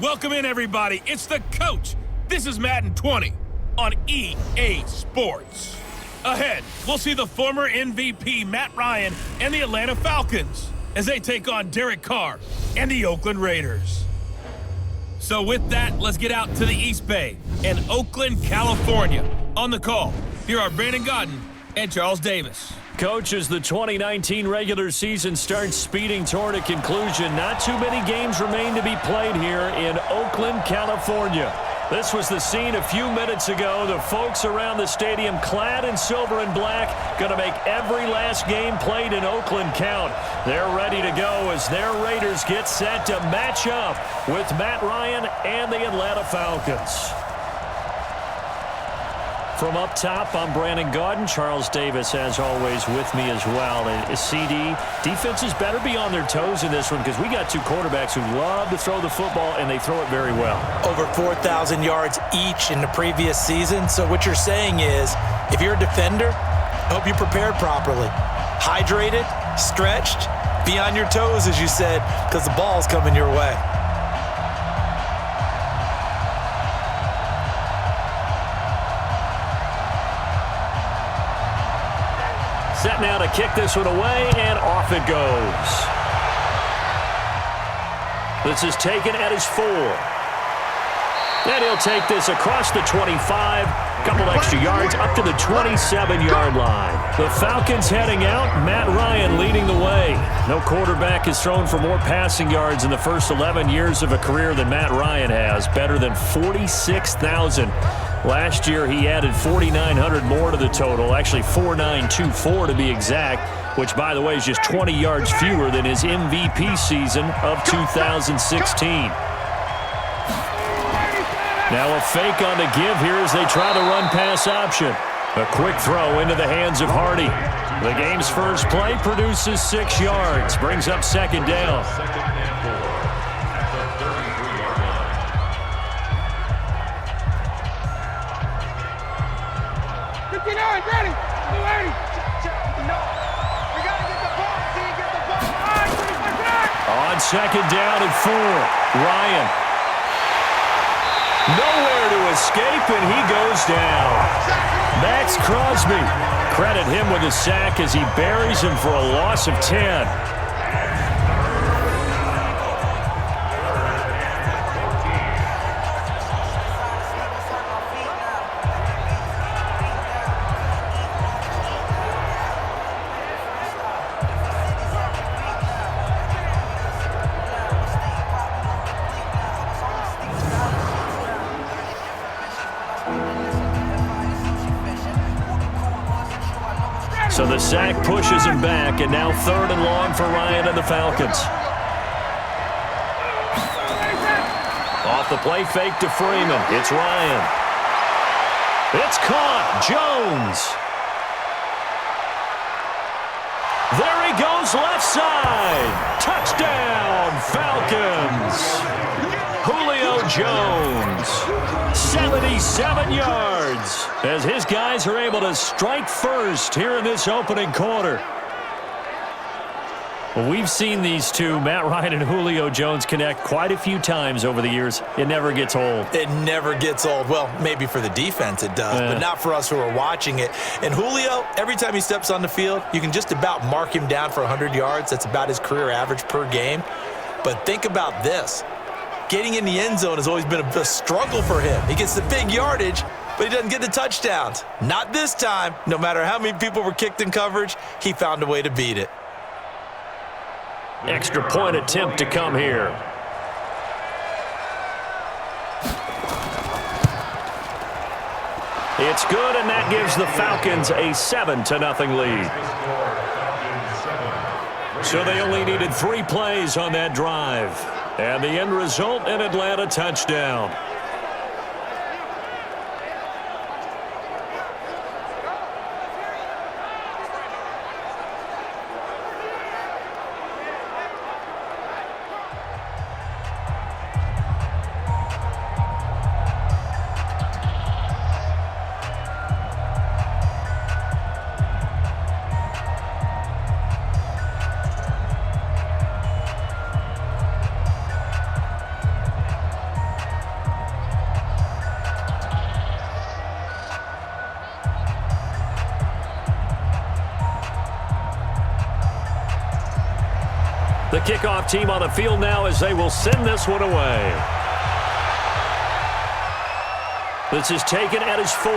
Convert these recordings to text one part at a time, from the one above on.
Welcome in, everybody. It's the coach. This is Madden 20 on EA Sports. Ahead, we'll see the former MVP Matt Ryan and the Atlanta Falcons as they take on Derek Carr and the Oakland Raiders. So with that, let's get out to the East Bay and Oakland, California. On the call, here are Brandon Godden and Charles Davis. Coach, as the 2019 regular season starts speeding toward a conclusion, not too many games remain to be played here in Oakland, California. This was the scene a few minutes ago. The folks around the stadium clad in silver and black going to make every last game played in Oakland count. They're ready to go as their Raiders get set to match up with Matt Ryan and the Atlanta Falcons. From up top, I'm Brandon Godden. Charles Davis, as always, with me as well. And CD, defenses better be on their toes in this one because we got two quarterbacks who love to throw the football, and they throw it very well. Over 4,000 yards each in the previous season. So what you're saying is, if you're a defender, hope you prepared properly. Hydrated, stretched, be on your toes, as you said, because the ball's coming your way. Set now to kick this one away, and off it goes. This is taken at his 4. And he'll take this across the 25, couple extra yards, up to the 27-yard line. The Falcons heading out, Matt Ryan leading the way. No quarterback has thrown for more passing yards in the first 11 years of a career than Matt Ryan has, better than 46,000. Last year, he added 4,900 more to the total, actually 4,924 to be exact, which, by the way, is just 20 yards fewer than his MVP season of 2016. Now a fake on the give here as they try the run-pass option. A quick throw into the hands of Hardy. The game's first play produces 6 yards, brings up second down. 59, ready, 280. No, we got to get the ball, team, get the ball. On second down and 4, Ryan. Nowhere to escape, and he goes down. Max Crosby. Credit him with a sack as he buries him for a loss of 10. So the sack pushes him back, and now 3rd and long for Ryan and the Falcons. Off the play fake to Freeman. It's Ryan. It's caught. Jones. There he goes, left side. Touchdown, Falcons. Julio Jones, 77 yards, as his guys are able to strike first here in this opening quarter. Well, we've seen these two, Matt Ryan and Julio Jones, connect quite a few times over the years. It never gets old. It never gets old. Well, maybe for the defense it does, but not for us who are watching it. And Julio, every time he steps on the field, you can just about mark him down for 100 yards. That's about his career average per game. But think about this. Getting in the end zone has always been a struggle for him. He gets the big yardage, but he doesn't get the touchdowns. Not this time. No matter how many people were kicked in coverage, he found a way to beat it. Extra point attempt to come here. It's good, and that gives the Falcons a 7-0 lead. So they only needed 3 plays on that drive. And the end result, an Atlanta touchdown. kickoff team on the field now as they will send this one away. This is taken at his 4.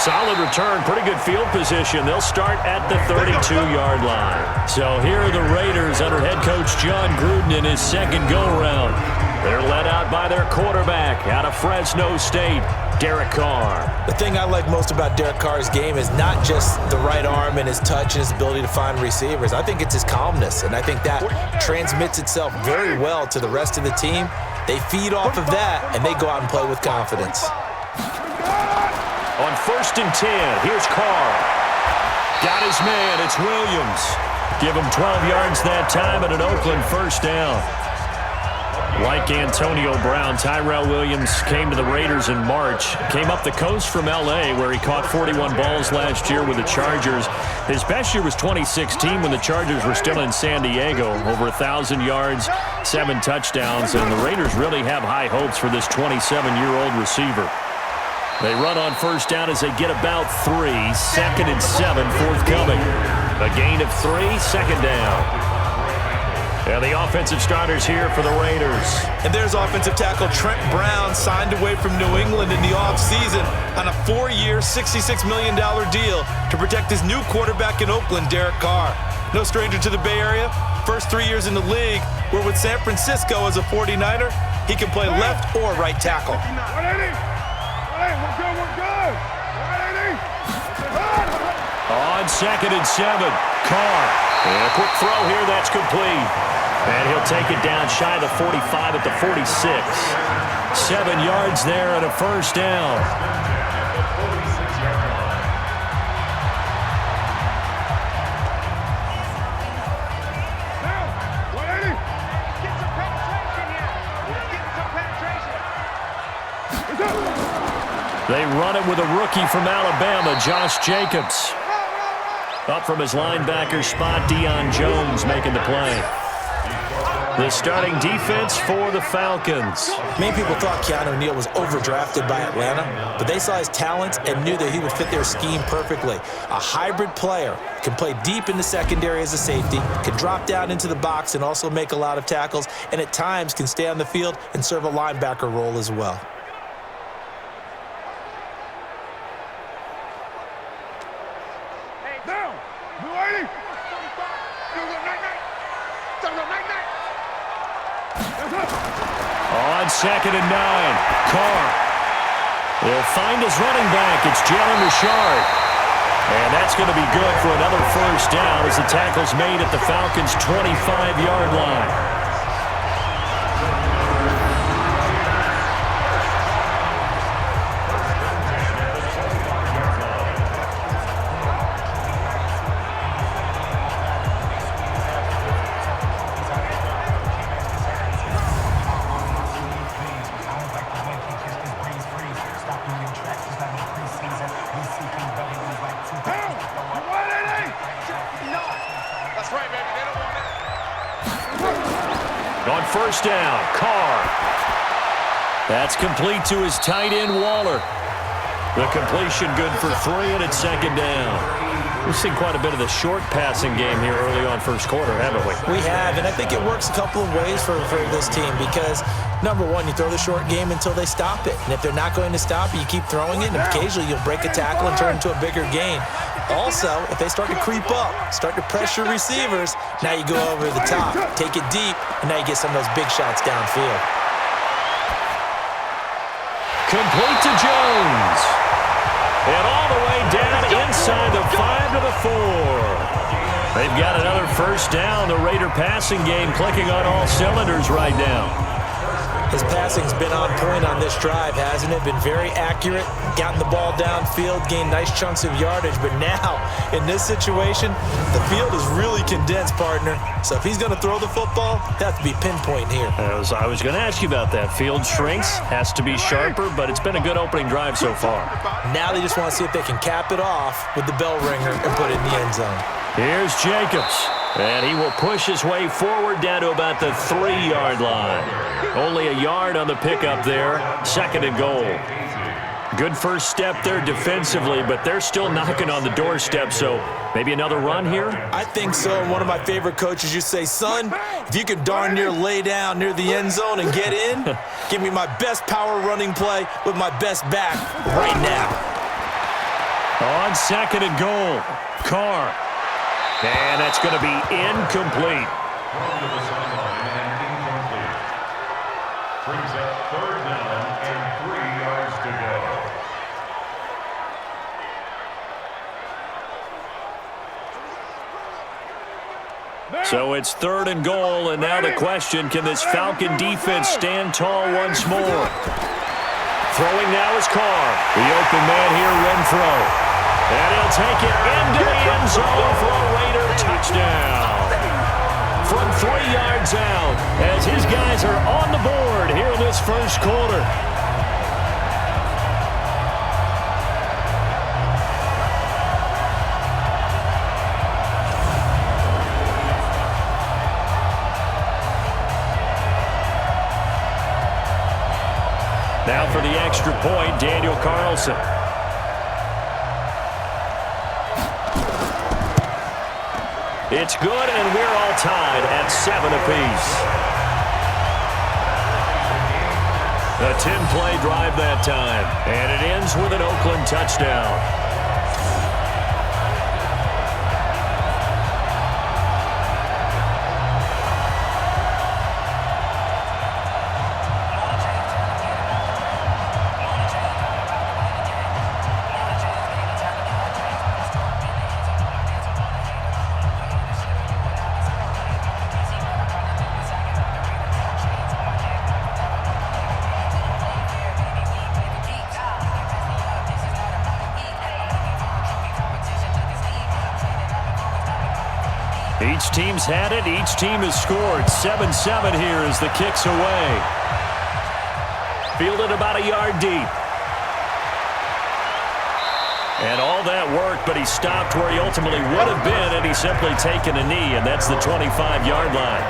Solid return, pretty good field position. They'll start at the 32-yard line. So here are the Raiders under head coach John Gruden in his second go-around. They're led out by their quarterback out of Fresno State, Derek Carr. The thing I like most about Derek Carr's game is not just the right arm and his touch and his ability to find receivers. I think it's his calmness, and I think that transmits itself very well to the rest of the team. They feed off of that, and they go out and play with confidence. On 1st and 10, here's Carr. Got his man, it's Williams. Give him 12 yards that time and an Oakland first down. Like Antonio Brown, Tyrell Williams came to the Raiders in March. Came up the coast from L.A., where he caught 41 balls last year with the Chargers. His best year was 2016 when the Chargers were still in San Diego. Over 1,000 yards, 7 touchdowns, and the Raiders really have high hopes for this 27-year-old receiver. They run on first down as they get about 3. 2nd and 7 forthcoming. A gain of 3, 2nd down. And the offensive starters here for the Raiders. And there's offensive tackle Trent Brown, signed away from New England in the offseason on a 4-year, $66 million deal to protect his new quarterback in Oakland, Derek Carr. No stranger to the Bay Area. First 3 years in the league, where with San Francisco as a 49er, he can play left or right tackle. On 2nd and 7, Carr. And a quick throw here, that's complete. And he'll take it down shy of the 45 at the 46. 7 yards there and a first down. They run it with a rookie from Alabama, Josh Jacobs. Up from his linebacker spot, Deion Jones making the play. The starting defense for the Falcons. Many people thought Keanu Neal was overdrafted by Atlanta, but they saw his talents and knew that he would fit their scheme perfectly. A hybrid player, can play deep in the secondary as a safety, can drop down into the box and also make a lot of tackles, and at times can stay on the field and serve a linebacker role as well. On 2nd and 9, Carr. They'll find his running back. It's Jalen Richard. And that's going to be good for another first down as the tackle's made at the Falcons' 25-yard line. On first down, Carr. That's complete to his tight end, Waller. The completion good for 3, and it's 2nd down. We've seen quite a bit of the short passing game here early on first quarter, haven't we? We have, and I think it works a couple of ways for this team because, number one, you throw the short game until they stop it. And if they're not going to stop it, you keep throwing it, and occasionally you'll break a tackle and turn it into a bigger gain. Also, if they start to creep up, start to pressure receivers, now you go over the top, take it deep, and now you get some of those big shots downfield. Complete to Jones. And all the way down inside the 5 to the 4. They've got another first down. The Raider passing game clicking on all cylinders right now. His passing's been on point on this drive, hasn't it? Been very accurate, gotten the ball downfield, gained nice chunks of yardage. But now, in this situation, the field is really condensed, partner. So if he's going to throw the football, that has to be pinpoint here. I was going to ask you about that. Field shrinks, has to be sharper, but it's been a good opening drive so far. Now they just want to see if they can cap it off with the bell ringer and put it in the end zone. Here's Jacobs. And he will push his way forward down to about the 3-yard line. Only a yard on the pickup there. 2nd and goal. Good first step there defensively, but they're still knocking on the doorstep, so maybe another run here? I think so. And one of my favorite coaches used to say, son, if you can darn near lay down near the end zone and get in, give me my best power running play with my best back right now. On 2nd and goal, Carr. And that's going to be incomplete. Brings up 3rd down and 3 yards to go. So it's 3rd and goal, and now the question, can this Falcon defense stand tall once more? Throwing now is Carr. The open man here, Renfro. And he'll take it into the end zone for a Raider touchdown. From 3 yards out, as his guys are on the board here in this first quarter. Now for the extra point, Daniel Carlson. It's good, and we're all tied at 7 apiece. A 10-play drive that time, and it ends with an Oakland touchdown. Each team's had it. Each team has scored. 7-7 here as the kick's away. Fielded about a yard deep. And all that work, but he stopped where he ultimately would have been had he simply taken a knee, and that's the 25-yard line.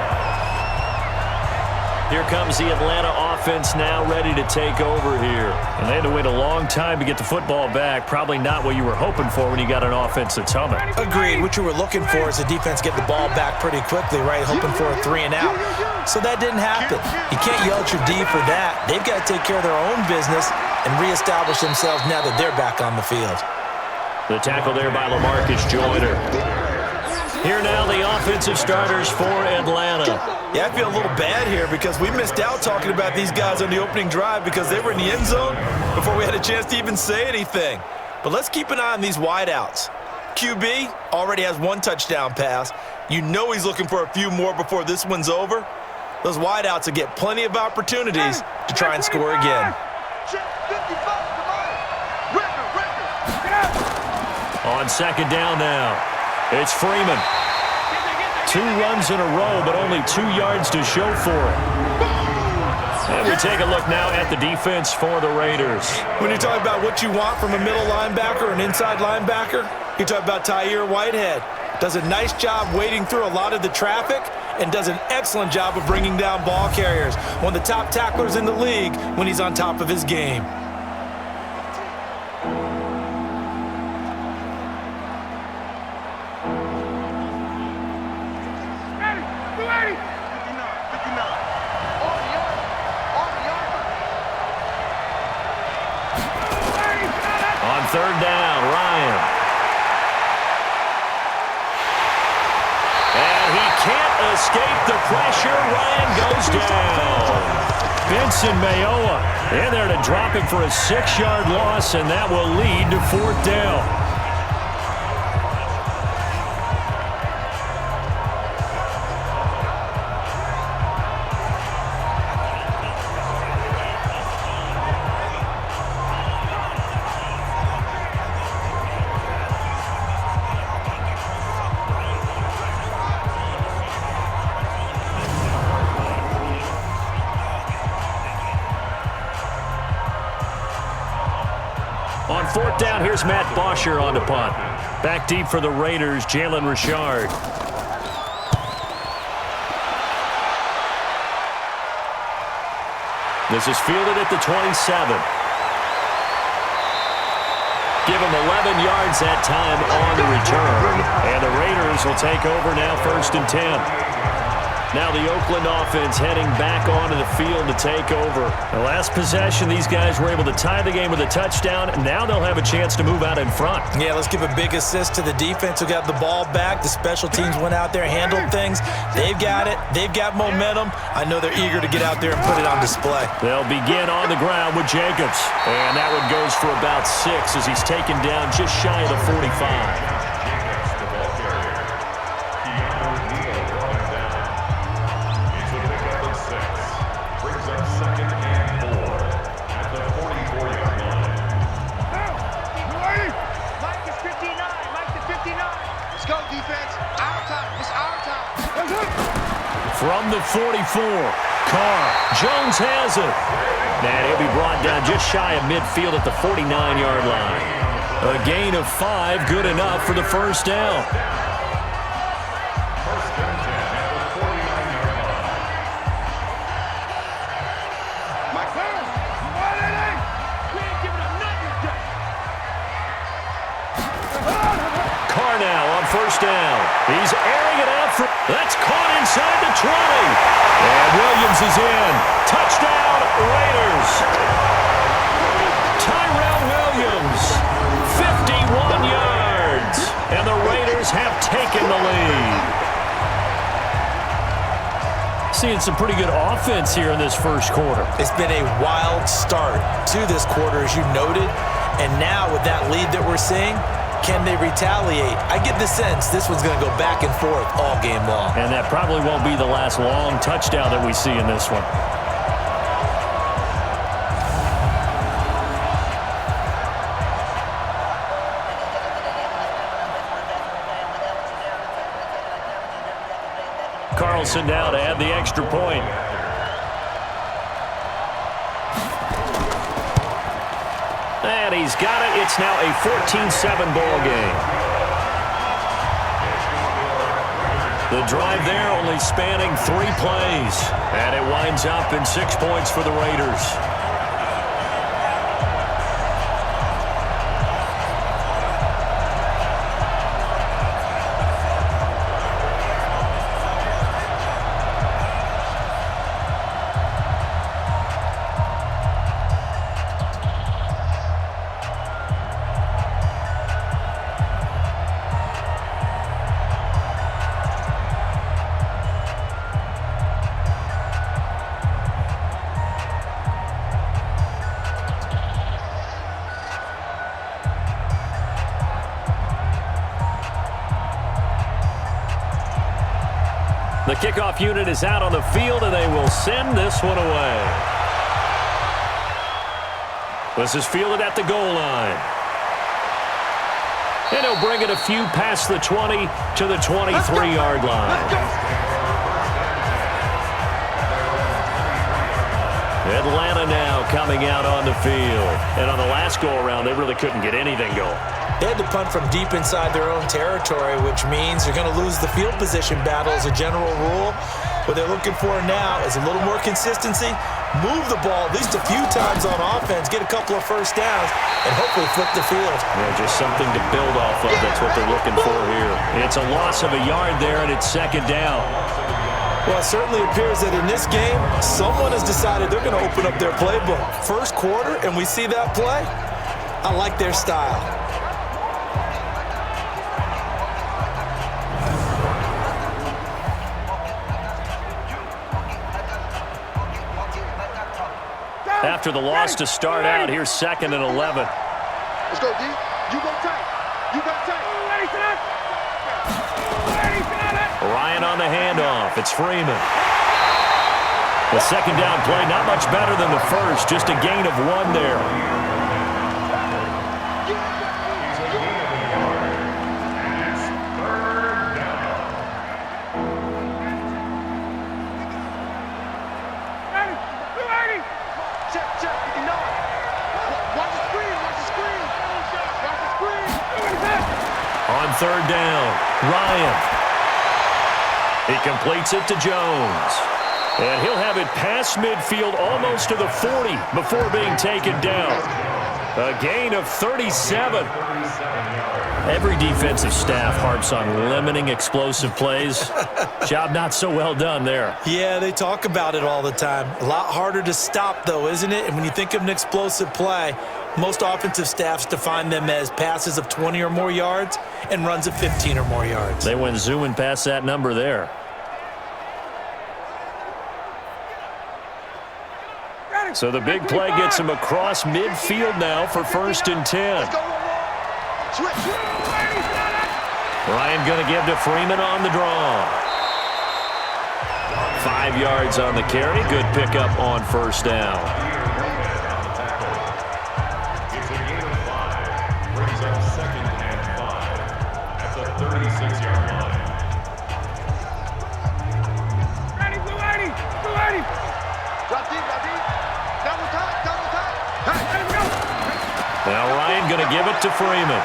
Here comes the Atlanta offense now ready to take over here. And they had to wait a long time to get the football back. Probably not what you were hoping for when you got an offense that's humming. Agreed. What you were looking for is the defense get the ball back pretty quickly, right? Hoping for a 3 and out. So that didn't happen. You can't yell at your D for that. They've got to take care of their own business and reestablish themselves now that they're back on the field. The tackle there by LaMarcus Joyner. Here now the offensive starters for Atlanta. Yeah, I feel a little bad here because we missed out talking about these guys on the opening drive because they were in the end zone before we had a chance to even say anything. But let's keep an eye on these wideouts. QB already has 1 touchdown pass. You know he's looking for a few more before this one's over. Those wideouts will get plenty of opportunities to try and score again. On 2nd down now, it's Freeman. 2 runs in a row, but only 2 yards to show for it. And we take a look now at the defense for the Raiders. When you're talking about what you want from a middle linebacker or an inside linebacker, you're talking about Tyre Whitehead. Does a nice job wading through a lot of the traffic and does an excellent job of bringing down ball carriers. One of the top tacklers in the league when he's on top of his game. On 3rd down, Ryan. And he can't escape the pressure. Ryan goes down. Benson Mayowa in there to drop him for a 6-yard loss, and that will lead to 4th down. On 4th down, here's Matt Bosher on the punt. Back deep for the Raiders, Jalen Richard. This is fielded at the 27. him 11 yards that time on the return. And the Raiders will take over now 1st and 10. Now the Oakland offense heading back onto the field to take over. The last possession, these guys were able to tie the game with a touchdown. Now they'll have a chance to move out in front. Yeah, let's give a big assist to the defense who got the ball back. The special teams went out there, handled things. They've got it. They've got momentum. I know they're eager to get out there and put it on display. They'll begin on the ground with Jacobs. And that one goes for about 6 as he's taken down just shy of the 45. From the 44, Carr. Jones has it. And he'll be brought down just shy of midfield at the 49-yard line. A gain of 5, good enough for the first down. Carr now on first down. He's airing it out for... That's caught inside the 20. And Williams is in. Touchdown, Raiders. Tyrell Williams, 51 yards. And the Raiders have taken the lead. Seeing some pretty good offense here in this first quarter. It's been a wild start to this quarter, as you noted. And now with that lead that we're seeing, can they retaliate? I get the sense this one's going to go back and forth all game long. And that probably won't be the last long touchdown that we see in this one. Carlson now to add the extra point. And he's got it. It's now a 14-7 ball game. The drive there only spanning 3 plays. And it winds up in 6 points for the Raiders. The kickoff unit is out on the field, and they will send this one away. This is fielded at the goal line. And he'll bring it a few past the 20 to the 23-yard line. Atlanta now coming out on the field. And on the last go-around, they really couldn't get anything going. They had to punt from deep inside their own territory, which means you're going to lose the field position battle as a general rule. What they're looking for now is a little more consistency, move the ball at least a few times on offense, get a couple of first downs, and hopefully flip the field. Yeah, just something to build off of. That's what they're looking for here. It's a loss of a yard there, and it's second down. Well, it certainly appears that in this game, someone has decided they're going to open up their playbook. First quarter, and we see that play. I like their style. After the loss to start out, here's 2nd and 11. Let's go, D. You go tight. You go tight. Ryan on the handoff. It's Freeman. The second down play, not much better than the first. Just a gain of 1 there. On 3rd down, Ryan. He completes it to Jones. And he'll have it past midfield almost to the 40 before being taken down. A gain of 37. Every defensive staff harps on limiting explosive plays. Job not so well done there. Yeah, they talk about it all the time. A lot harder to stop, though, isn't it? And when you think of an explosive play, most offensive staffs define them as passes of 20 or more yards and runs of 15 or more yards. They went zooming past that number there. So the big play gets him across midfield now for 1st and 10. Ryan going to give to Freeman on the draw. 5 yards on the carry. Good pickup on 1st down. It's a gain of 5. Brings up 2nd and 5 at the 36-yard line. Ready, blue 80, blue 80. Drop deep, double tight. Hey, let him go. Now Ryan going to give it to Freeman.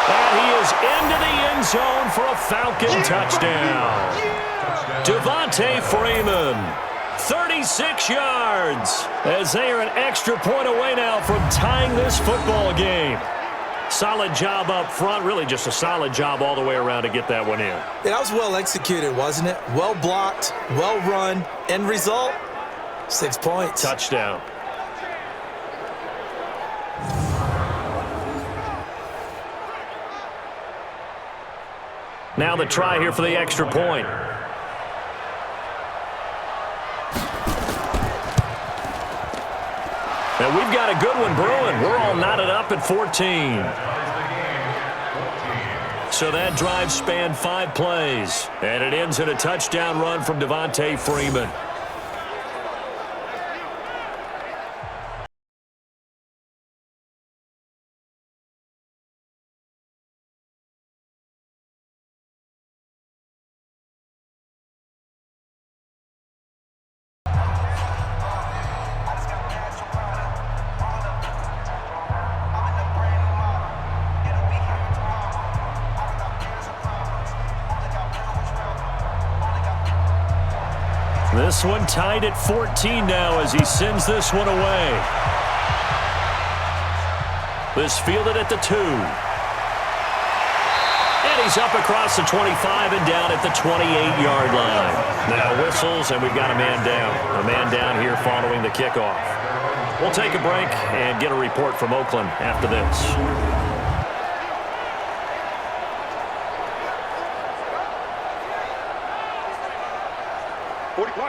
And he is into the end zone for a Falcon touchdown. Devontae Freeman, 36 yards, as they are an extra point away now from tying this football game. Solid job up front, really just a solid job all the way around to get that one in. That was well executed, wasn't it? Well blocked, well run. End result, 6 points. Touchdown. Now the try here for the extra point. And we've got a good one brewing. We're all knotted up at 14. So that drive spanned 5 plays. And it ends in a touchdown run from Devontae Freeman. This one tied at 14 now as he sends this one away. This fielded at the 2. And he's up across the 25 and down at the 28-yard line. Now whistles, and we've got a man down. A man down here following the kickoff. We'll take a break and get a report from Oakland after this.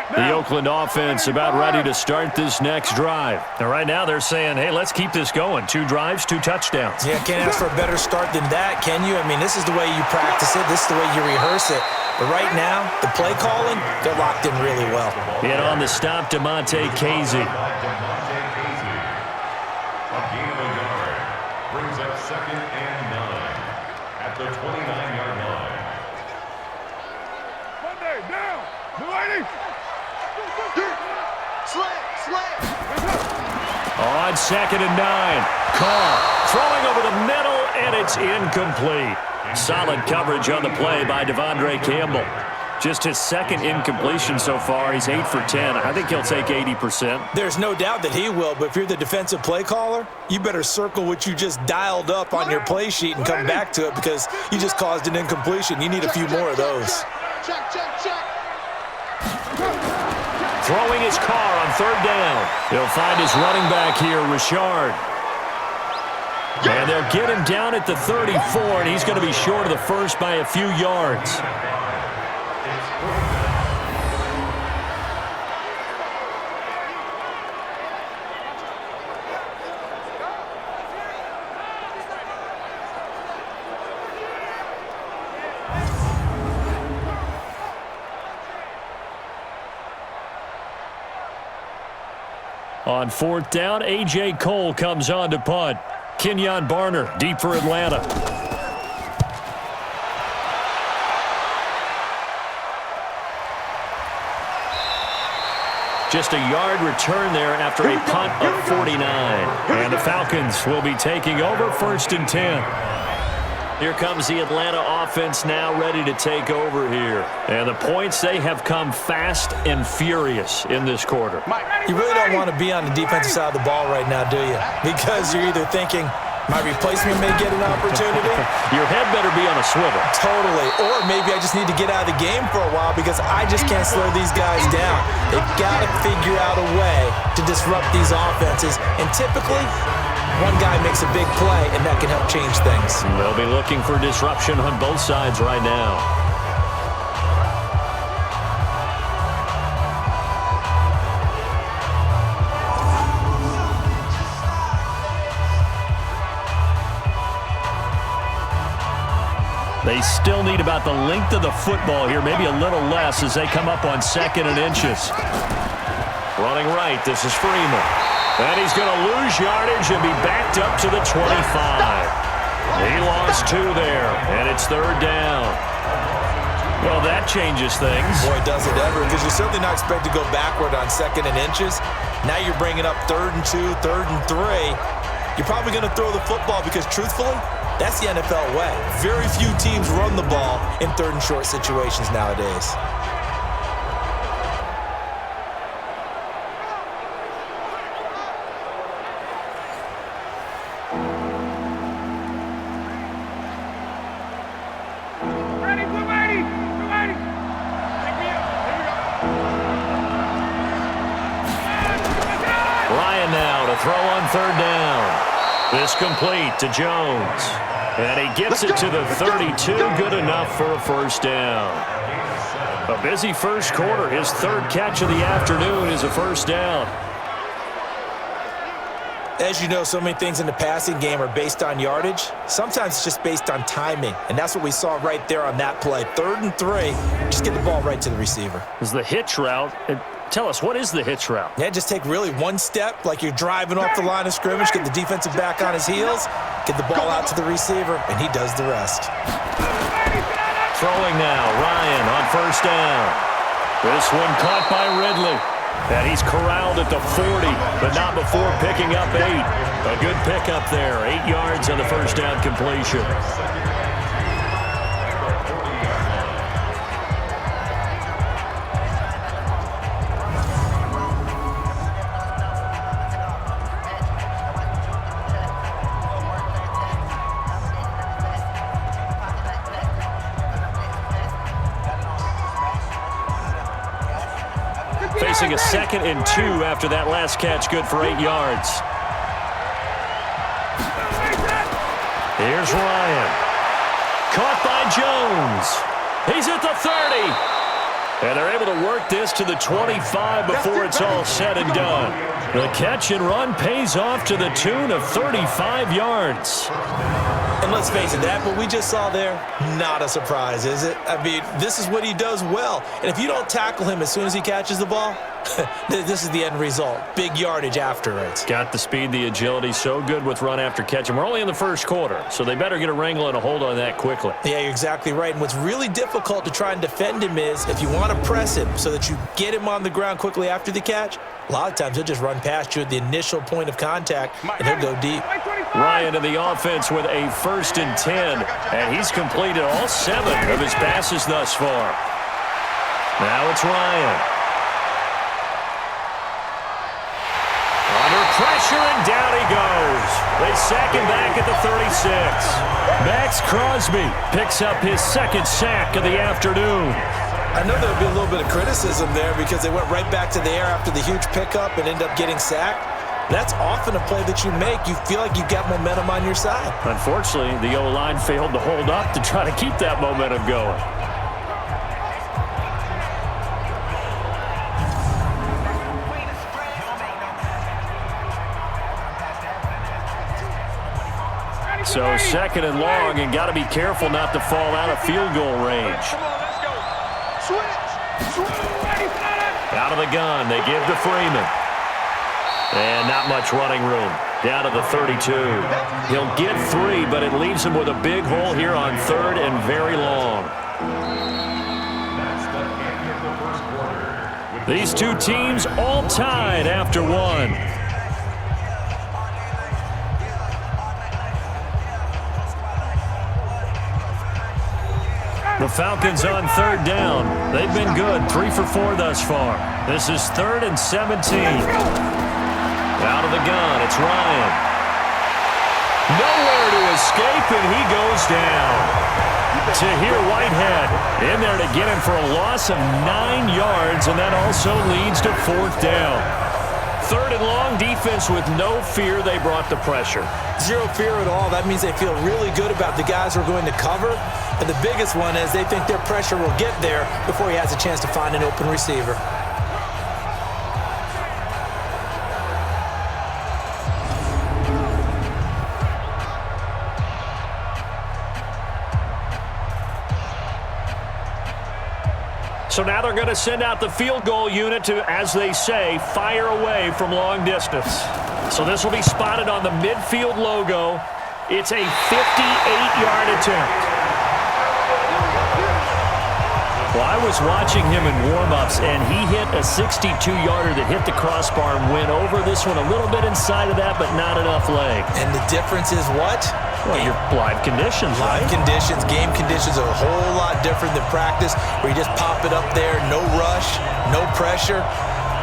The Oakland offense about ready to start this next drive. And right now they're saying, hey, let's keep this going. 2 drives, 2 touchdowns. Yeah, can't ask for a better start than that, can you? I mean, this is the way you practice it. This is the way you rehearse it. But right now, the play calling, they're locked in really well. And on the stop, Demonte Casey. A gain of a yard. Brings up 2nd and 9 at the 29-yard line. Monday, down, blue 80. On 2nd and 9. Carr throwing over the middle, and it's incomplete. Solid coverage on the play by Devondre Campbell. Just his 2nd incompletion so far. He's 8 for 10. I think he'll take 80%. There's no doubt that he will, but if you're the defensive play caller, you better circle what you just dialed up on your play sheet and come back to it because you just caused an incompletion. You need a few more of those. Check. Throwing his Carr on 3rd down. He'll find his running back here, Richard. And they'll get him down at the 34, and he's going to be short of the first by a few yards. On 4th down, A.J. Cole comes on to punt. Kenyon Barner, deep for Atlanta. Just a yard return there after a punt of 49. And the Falcons will be taking over 1st and 10. Here comes the Atlanta offense now ready to take over here. And the points, they have come fast and furious in this quarter. You really don't want to be on the defensive side of the ball right now, do you? Because you're either thinking, my replacement may get an opportunity. Your head better be on a swivel. Totally. Or maybe I just need to get out of the game for a while because I just can't slow these guys down. They've got to figure out a way to disrupt these offenses. And typically, one guy makes a big play, and that can help change things. They'll be looking for disruption on both sides right now. They still need about the length of the football here, maybe a little less as they come up on 2nd and inches. Running right, this is Freeman. And he's going to lose yardage and be backed up to the 25. He lost 2 there, and it's 3rd down. Well, that changes things. Boy, does it ever, because you're certainly not expected to go backward on 2nd and inches. Now you're bringing up 3rd and 2, 3rd and 3. You're probably going to throw the football because, truthfully, that's the NFL way. Very few teams run the ball in 3rd and short situations nowadays. Ryan now to throw on 3rd down. This complete to Jones. And he gets it to the 32. Good enough for a 1st down. A busy first quarter. His 3rd catch of the afternoon is a 1st down. As you know, so many things in the passing game are based on yardage. Sometimes it's just based on timing, and that's what we saw right there on that play. 3rd and 3, just get the ball right to the receiver. Is the hitch route. Tell us, what is the hitch route? Yeah, just take really one step, like you're driving off the line of scrimmage, get the defensive back on his heels, get the ball out to the receiver, and he does the rest. Throwing now, Ryan on 1st down. This one caught by Ridley. And he's corralled at the 40, but not before picking up 8. A good pickup there, 8 yards on the 1st down completion. Facing a 2nd and 2 after that last catch, good for 8 yards. Here's Ryan. Caught by Jones. He's at the 30. And they're able to work this to the 25 before it's all said and done. The catch and run pays off to the tune of 35 yards. And let's face it, that what we just saw there, not a surprise, is it? I mean, this is what he does well. And if you don't tackle him as soon as he catches the ball, this is the end result. Big yardage after it. Got the speed, the agility, so good with run after catch. And we're only in the first quarter, so they better get a wrangle and a hold on that quickly. Yeah, you're exactly right. And what's really difficult to try and defend him is if you want to press him so that you get him on the ground quickly after the catch, a lot of times he'll just run past you at the initial point of contact, and he'll go deep. Ryan in the offense with a 1st and 10, and he's completed all 7 of his passes thus far. Now it's Ryan. Under pressure, and down he goes. They sack him back at the 36. Max Crosby picks up his 2nd sack of the afternoon. I know there'll be a little bit of criticism there because they went right back to the air after the huge pickup and end up getting sacked. That's often a play that you make. You feel like you've got momentum on your side. Unfortunately, the O-line failed to hold up to try to keep that momentum going. So 2nd and long, and got to be careful not to fall out of field goal range. Out of the gun, they give to Freeman. And not much running room. Down to the 32. He'll get 3, but it leaves him with a big hole here on 3rd and very long. These two teams all tied after 1. The Falcons on third down. They've been good, 3 for 4 thus far. This is 3rd and 17. Out of the gun, it's Ryan. Nowhere to escape, and he goes down. Tahir Whitehead in there to get him for a loss of 9 yards, and that also leads to 4th down. 3rd and long, defense with no fear. They brought the pressure. Zero fear at all. That means they feel really good about the guys who are going to cover. And the biggest one is they think their pressure will get there before he has a chance to find an open receiver. So now they're going to send out the field goal unit to, as they say, fire away from long distance. So this will be spotted on the midfield logo. It's a 58-yard attempt. Well, I was watching him in warm-ups, and he hit a 62-yarder that hit the crossbar and went over. This one a little bit inside of that, but not enough leg. And the difference is what? Well, your live conditions, right? Live conditions, game conditions are a whole lot different than practice, where you just pop it up there, no rush, no pressure.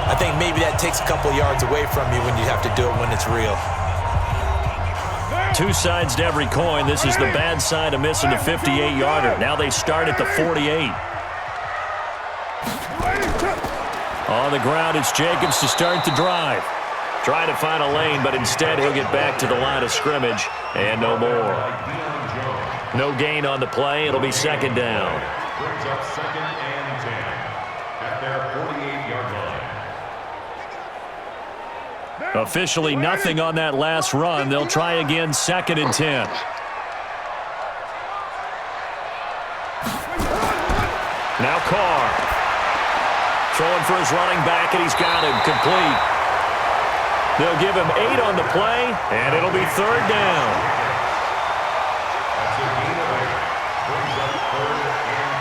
I think maybe that takes a couple yards away from you when you have to do it when it's real. Two sides to every coin. This is the bad side of missing the 58-yarder. Now they start at the 48. On the ground, it's Jacobs to start the drive. Trying to find a lane, but instead he'll get back to the line of scrimmage and no more. No gain on the play. It'll be 2nd down. Brings up 2nd and 10 at their 48-yard line. Officially nothing on that last run. They'll try again 2nd and 10. Now Carr. Throwing for his running back, and he's got him complete. They'll give him 8 on the play, and it'll be 3rd down. That's a gain of 8. Brings up 3rd and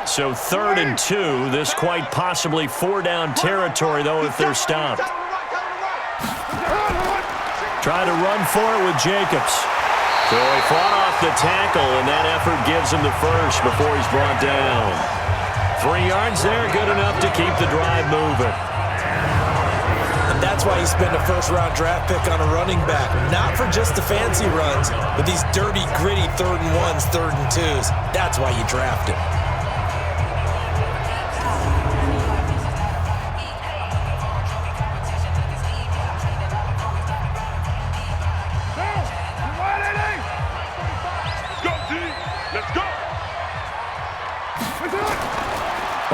2. So 3rd and 2. This quite possibly 4-down territory, though, if they're stopped. Try to run for it with Jacobs. So he fought off the tackle, and that effort gives him the first before he's brought down. 3 yards there, good enough to keep the drive moving. And that's why you spend a first-round draft pick on a running back. Not for just the fancy runs, but these dirty, gritty 3rd and 1s, 3rd and 2s. That's why you draft him.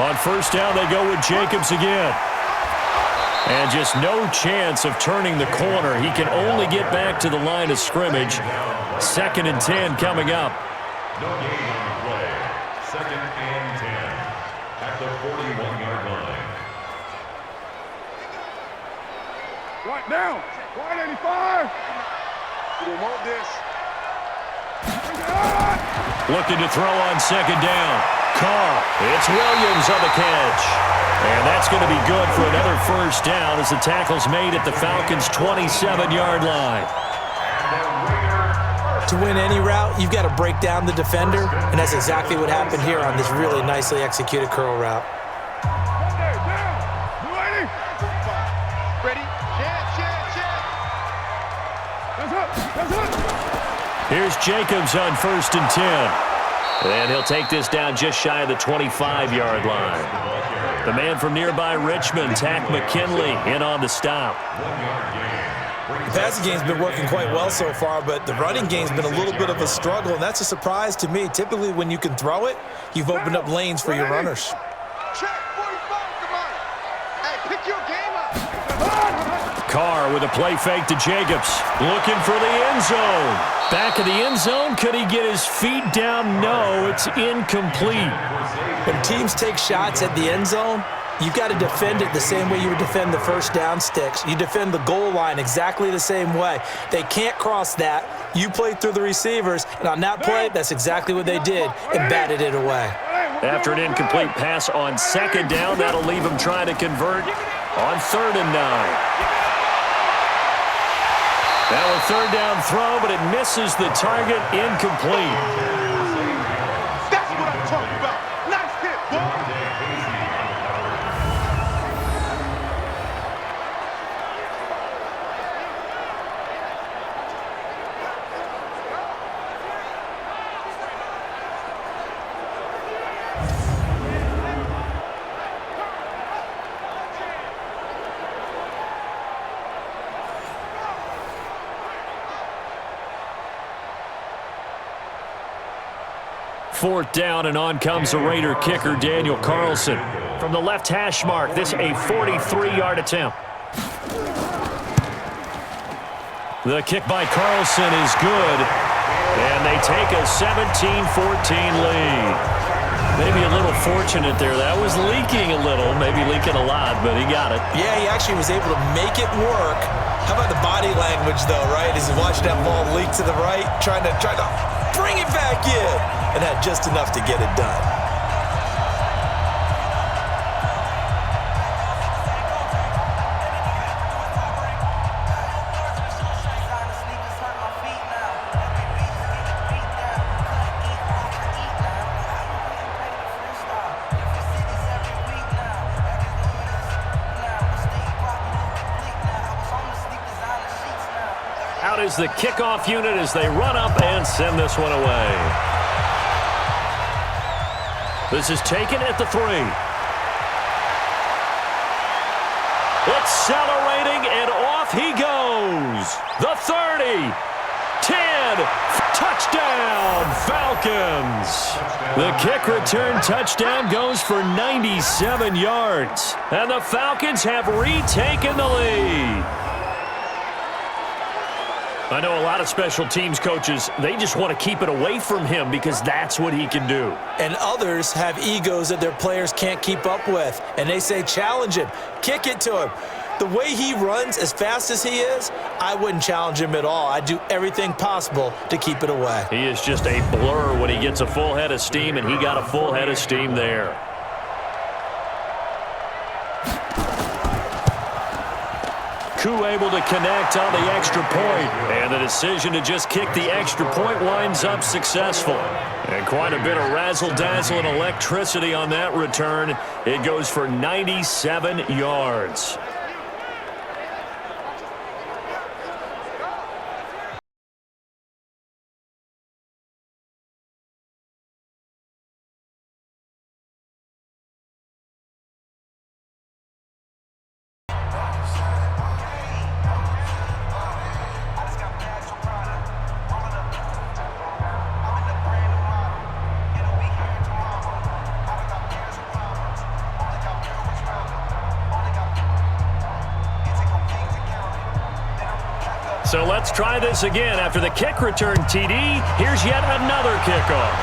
On 1st down, they go with Jacobs again. And just no chance of turning the corner. He can only get back to the line of scrimmage. 2nd and 10 coming up. No gain on the play. 2nd and 10 at the 41-yard line. Right now, 185. You don't want this. Looking to throw on 2nd down. Carr. It's Williams on the catch. And that's going to be good for another 1st down as the tackle's made at the Falcons' 27-yard line. To win any route, you've got to break down the defender, and that's exactly what happened here on this really nicely executed curl route. Ready? Check. Here's Jacobs on 1st and 10. And he'll take this down just shy of the 25-yard line. The man from nearby Richmond, Tack McKinley, in on the stop. The passing game's been working quite well so far, but the running game's been a little bit of a struggle, and that's a surprise to me. Typically, when you can throw it, you've opened up lanes for your runners. Check 45, come on. Hey, pick your game up. Carr with a play fake to Jacobs. Looking for the end zone. Back of the end zone. Could he get his feet down? No, it's incomplete. When teams take shots at the end zone, you've got to defend it the same way you would defend the 1st down sticks. You defend the goal line exactly the same way. They can't cross that. You play through the receivers, and on that play, that's exactly what they did and batted it away. After an incomplete pass on 2nd down, that'll leave him trying to convert on 3rd and 9. Now a third down throw, but it misses the target, incomplete. That's what I'm talking about. Nice hit, boy. Fourth down, and on comes the Raider kicker, Daniel Carlson. From the left hash mark, this a 43-yard attempt. The kick by Carlson is good, and they take a 17-14 lead. Maybe a little fortunate there. That was leaking a little, maybe leaking a lot, but he got it. Yeah, he actually was able to make it work. How about the body language, though, right? As he watched that ball leak to the right, trying to bring it back in, and had just enough to get it done. Out is the kickoff unit as they run up and send this one away. This is taken at the 3. Accelerating, and off he goes. The 30, 10, touchdown, Falcons. The kick return touchdown goes for 97 yards. And the Falcons have retaken the lead. I know a lot of special teams coaches, they just want to keep it away from him because that's what he can do. And others have egos that their players can't keep up with. And they say, challenge him, kick it to him. The way he runs as fast as he is, I wouldn't challenge him at all. I'd do everything possible to keep it away. He is just a blur when he gets a full head of steam, and he got a full head of steam there. Koo able to connect on the extra point, and the decision to just kick the extra point winds up successful. And quite a bit of razzle-dazzle and electricity on that return. It goes for 97 yards. So let's try this again. After the kick return TD, here's yet another kickoff.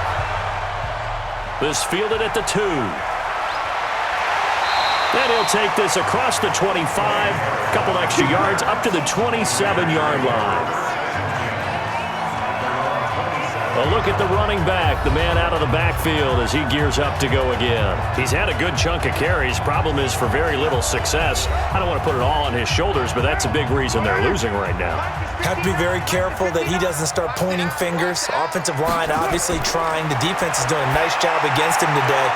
This fielded at the 2. And he'll take this across the 25, a couple extra yards up to the 27-yard line. A look at the running back, the man out of the backfield as he gears up to go again. He's had a good chunk of carries. Problem is for very little success. I don't want to put it all on his shoulders, but that's a big reason they're losing right now. Have to be very careful that he doesn't start pointing fingers. Offensive line obviously trying. The defense is doing a nice job against him today.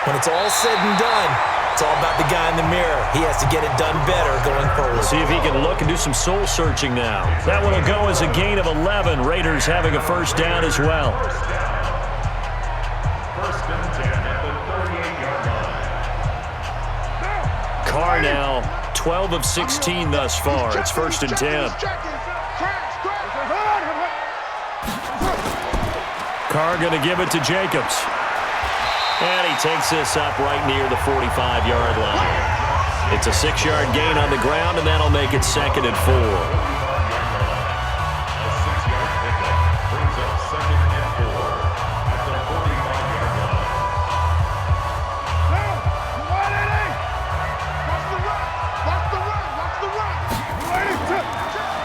When it's all said and done, it's all about the guy in the mirror. He has to get it done better going forward. See if he can look and do some soul searching now. That one will go as a gain of 11. Raiders having a first down as well. First and 10 at the 38-yard line. Carr now 12 of 16 thus far. It's first and 10. Carr going to give it to Jacobs. And he takes this up right near the 45-yard line. It's a 6-yard gain on the ground, and that'll make it 2nd and 4. A 6-yard pickup brings up 2nd and 4 at the 45-yard line.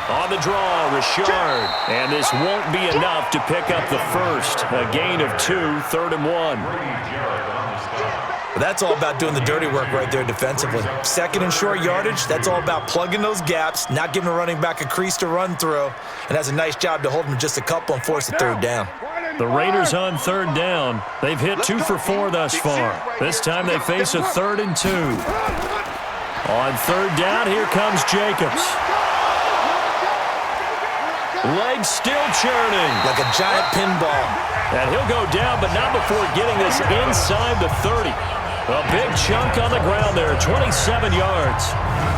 On the draw, Richard. And this won't be enough to pick up the first. A gain of 2, 3rd and 1. That's all about doing the dirty work right there defensively. Second and short yardage, that's all about plugging those gaps, not giving a running back a crease to run through, and has a nice job to hold him just a couple and force a third down. The Raiders on third down. They've hit 2 for 4 thus far. This time they face a 3rd and 2. On third down, here comes Jacobs. Legs still churning. Like a giant pinball. And he'll go down, but not before getting this inside the 30. A big chunk on the ground there, 27 yards.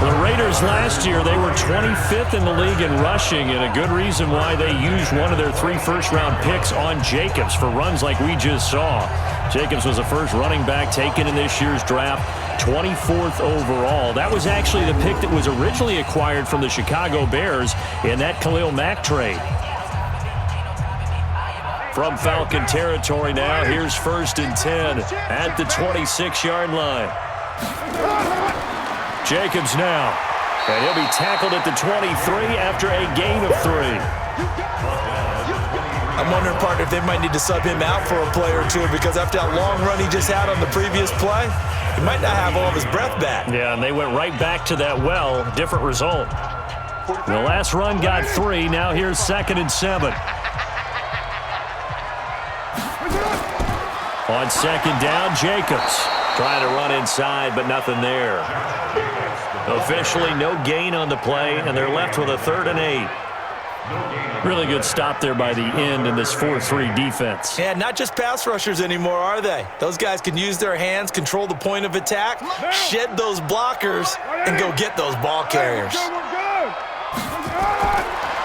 The Raiders last year, they were 25th in the league in rushing, and a good reason why they used one of their 3 first-round picks on Jacobs for runs like we just saw. Jacobs was the first running back taken in this year's draft, 24th overall. That was actually the pick that was originally acquired from the Chicago Bears in that Khalil Mack trade. From Falcon territory now, here's 1st and 10 at the 26-yard line. Jacobs now, and he'll be tackled at the 23 after a gain of 3. I'm wondering, partner, if they might need to sub him out for a play or two, because after that long run he just had on the previous play, he might not have all of his breath back. Yeah, and they went right back to that well. Different result. The last run got 3. Now here's 2nd and 7. On 2nd down, Jacobs trying to run inside, but nothing there. Officially no gain on the play, and they're left with a 3rd and 8. Really good stop there by the end in this 4-3 defense. Yeah, not just pass rushers anymore, are they? Those guys can use their hands, control the point of attack, shed those blockers, and go get those ball carriers.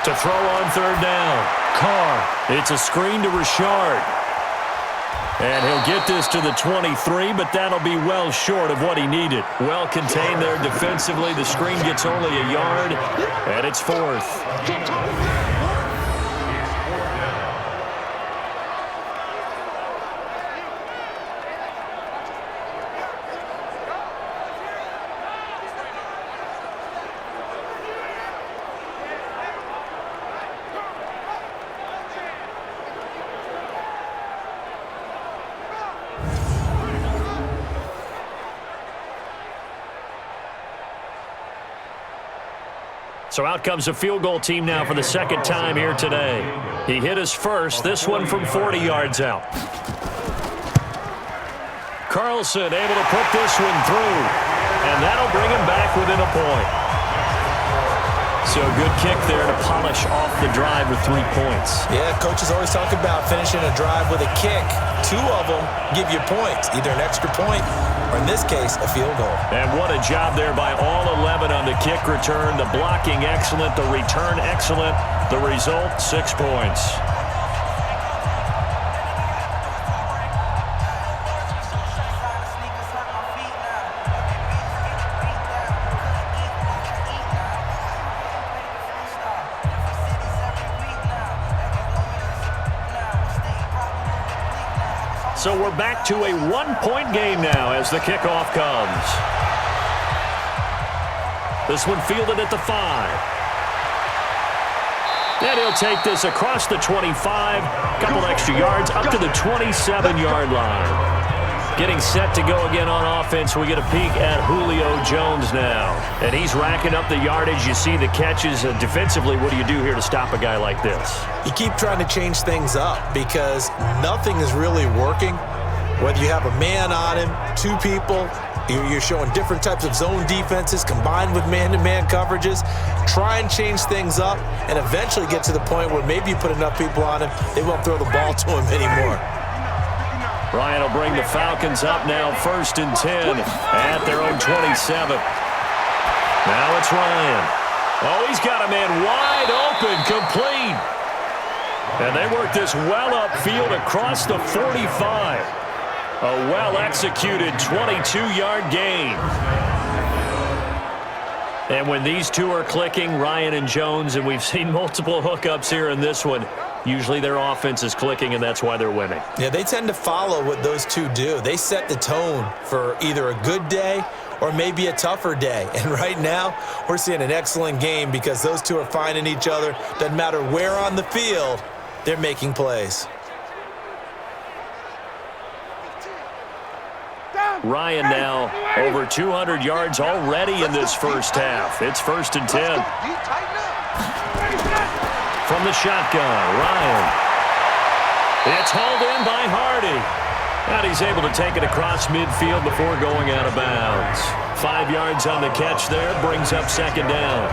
To throw on 3rd down, Carr. It's a screen to Richard. And he'll get this to the 23, but that'll be well short of what he needed. Well contained there defensively. The screen gets only a yard, and it's 4th. So out comes the field goal team now for the 2nd time here today. He hit his first, this one from 40 yards out. Carlson able to put this one through, and that'll bring him back within a point. So a good kick there to polish off the drive with 3 points. Yeah, coaches always talk about finishing a drive with a kick. 2 of them give you points, either an extra point or, in this case, a field goal. And what a job there by all 11 on the kick return. The blocking excellent, the return excellent. The result, 6 points. So we're back to a 1-point game now as the kickoff comes. This one fielded at the 5. And he'll take this across the 25, couple extra yards, up to the 27-yard line. Getting set to go again on offense, we get a peek at Julio Jones now. And he's racking up the yardage. You see the catches. Defensively, what do you do here to stop a guy like this? You keep trying to change things up because nothing is really working. Whether you have a man on him, 2 people, you're showing different types of zone defenses combined with man-to-man coverages. Try and change things up and eventually get to the point where maybe you put enough people on him, they won't throw the ball to him anymore. Ryan will bring the Falcons up now, 1st and 10 at their own 27. Now it's Ryan. Oh, he's got a man wide open, complete. And they work this well upfield across the 45. A well-executed 22-yard gain. And when these two are clicking, Ryan and Jones, and we've seen multiple hookups here in this one, usually their offense is clicking, and that's why they're winning. Yeah, they tend to follow what those two do. They set the tone for either a good day or maybe a tougher day. And right now, we're seeing an excellent game because those two are finding each other. Doesn't matter where on the field, they're making plays. Ryan now over 200 yards already in this first half. It's 1st and 10. From the shotgun, Ryan. It's hauled in by Hardy. And he's able to take it across midfield before going out of bounds. 5 yards on the catch there, brings up 2nd down.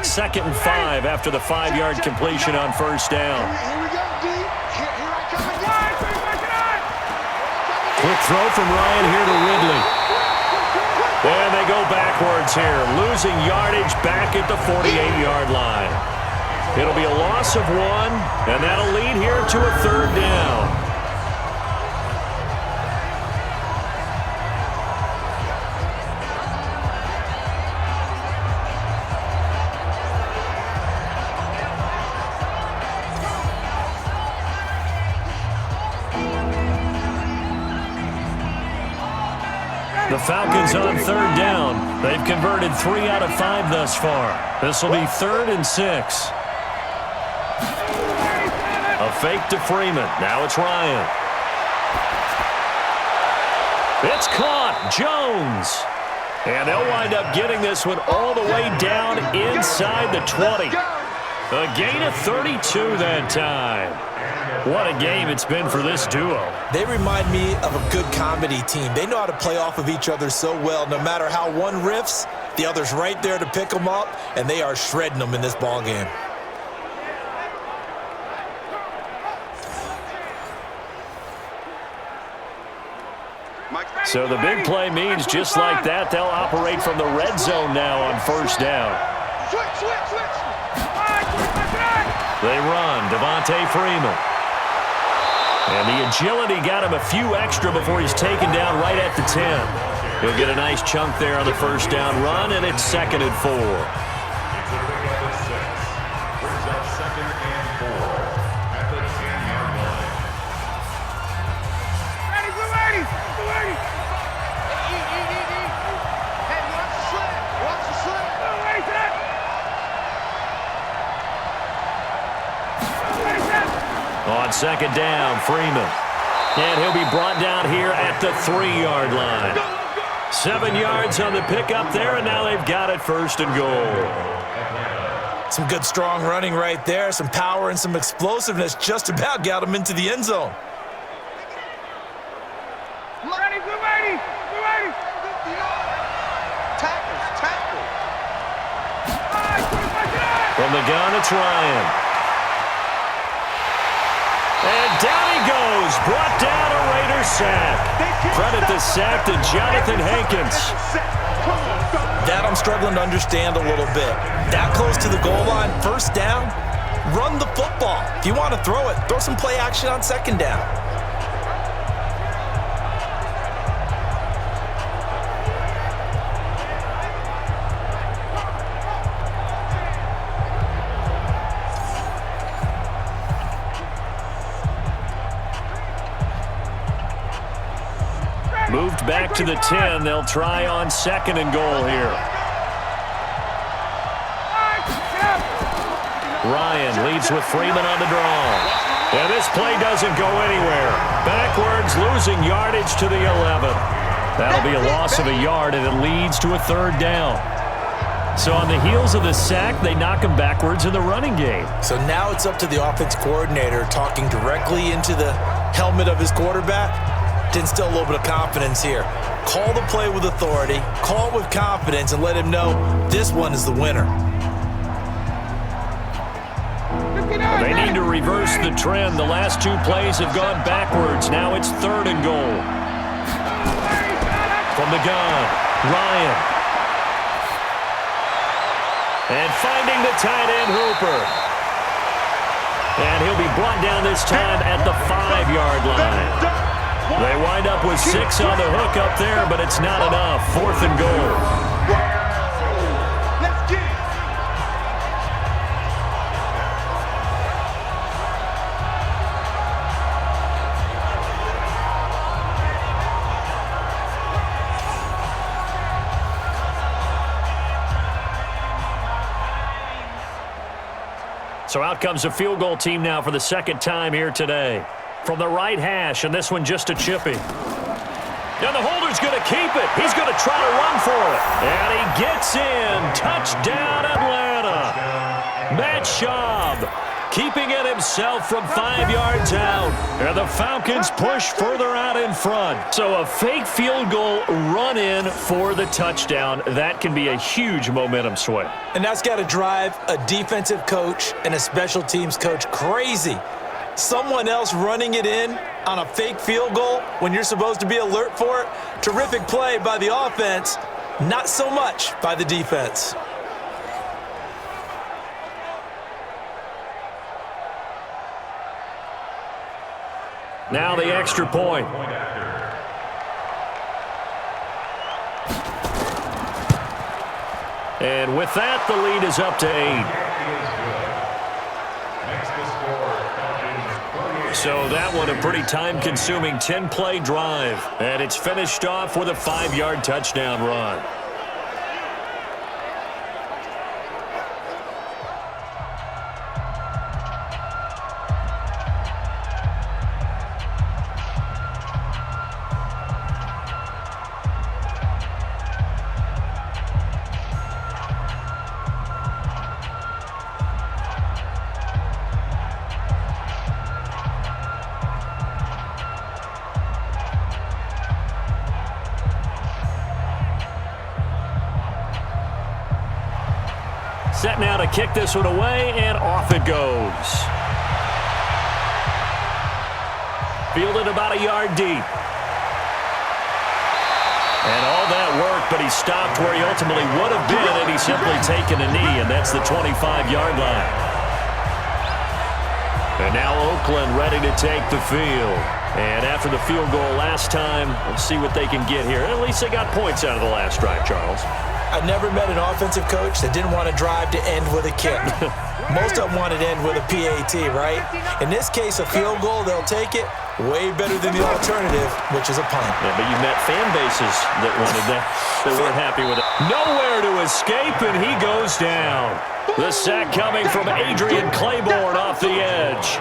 Second and 5 after the 5-yard completion on 1st down. Quick throw from Ryan here to Ridley. And they go backwards here, losing yardage back at the 48-yard line. It'll be a loss of 1, and that'll lead here to a 3rd down. The Falcons on 3rd down. They've converted 3 out of 5 thus far. This will be 3rd and 6. A fake to Freeman. Now it's Ryan. It's caught. Jones. And they'll wind up getting this one all the way down inside the 20. A gain of 32 that time. What a game it's been for this duo. They remind me of a good comedy team. They know how to play off of each other so well. No matter how one riffs, the other's right there to pick them up, and they are shredding them in this ball game. So the big play means just like that, they'll operate from the red zone now on 1st down. They run. Devontae Freeman. And the agility got him a few extra before he's taken down right at the 10. He'll get a nice chunk there on the 1st down run, and it's 2nd and 4. On 2nd down, Freeman. And he'll be brought down here at the 3-yard line. 7 yards on the pickup there, and now they've got it 1st and goal. Some good, strong running right there. Some power and some explosiveness just about got him into the end zone. From the gun, it's Ryan. And down he goes, brought down a Raider sack. Credit the sack to Jonathan Hankins. That I'm struggling to understand a little bit. That close to the goal line, 1st down, run the football. If you want to throw it, throw some play action on 2nd down. Moved back to the 10. They'll try on 2nd and goal here. Ryan leads with Freeman on the draw. And this play doesn't go anywhere. Backwards, losing yardage to the 11. That'll be a loss of a yard, and it leads to a 3rd down. So on the heels of the sack, they knock him backwards in the running game. So now it's up to the offense coordinator talking directly into the helmet of his quarterback to instill a little bit of confidence here. Call the play with authority, call it with confidence, and let him know this one is the winner. They need to reverse the trend. The last 2 plays have gone backwards. Now it's 3rd and goal. From the gun, Ryan. And finding the tight end, Hooper. And he'll be brought down this time at the 5-yard line. They wind up with 6 on the hook up there, but it's not enough. 4th and goal. So out comes a field goal team now for the second time here today. From the right hash, and this one just a chippy. And the holder's going to keep it. He's going to try to run for it. And he gets in. Touchdown, Atlanta. Matt Schaub keeping it himself from 5 yards out. And the Falcons push further out in front. So a fake field goal run in for the touchdown. That can be a huge momentum swing. And that's got to drive a defensive coach and a special teams coach crazy. Someone else running it in on a fake field goal when you're supposed to be alert for it. Terrific play by the offense, not so much by the defense. Now the extra point. And with that, the lead is up to 8. So that one a pretty time-consuming 10-play drive. And it's finished off with a 5-yard touchdown run. Set now to kick this one away, and off it goes. Fielded about a yard deep. And all that work, but he stopped where he ultimately would have been had he simply taken a knee, and that's the 25-yard line. And now Oakland ready to take the field. And after the field goal last time, we'll see what they can get here. At least they got points out of the last drive, Charles. I've never met an offensive coach that didn't want to drive to end with a kick. Most of them want it to end with a PAT, right? In this case, a field goal, they'll take it. Way better than the alternative, which is a punt. Yeah, but you've met fan bases that wanted that, that weren't happy with it. Nowhere to escape, and he goes down. The sack coming from Adrian Claiborne off the edge.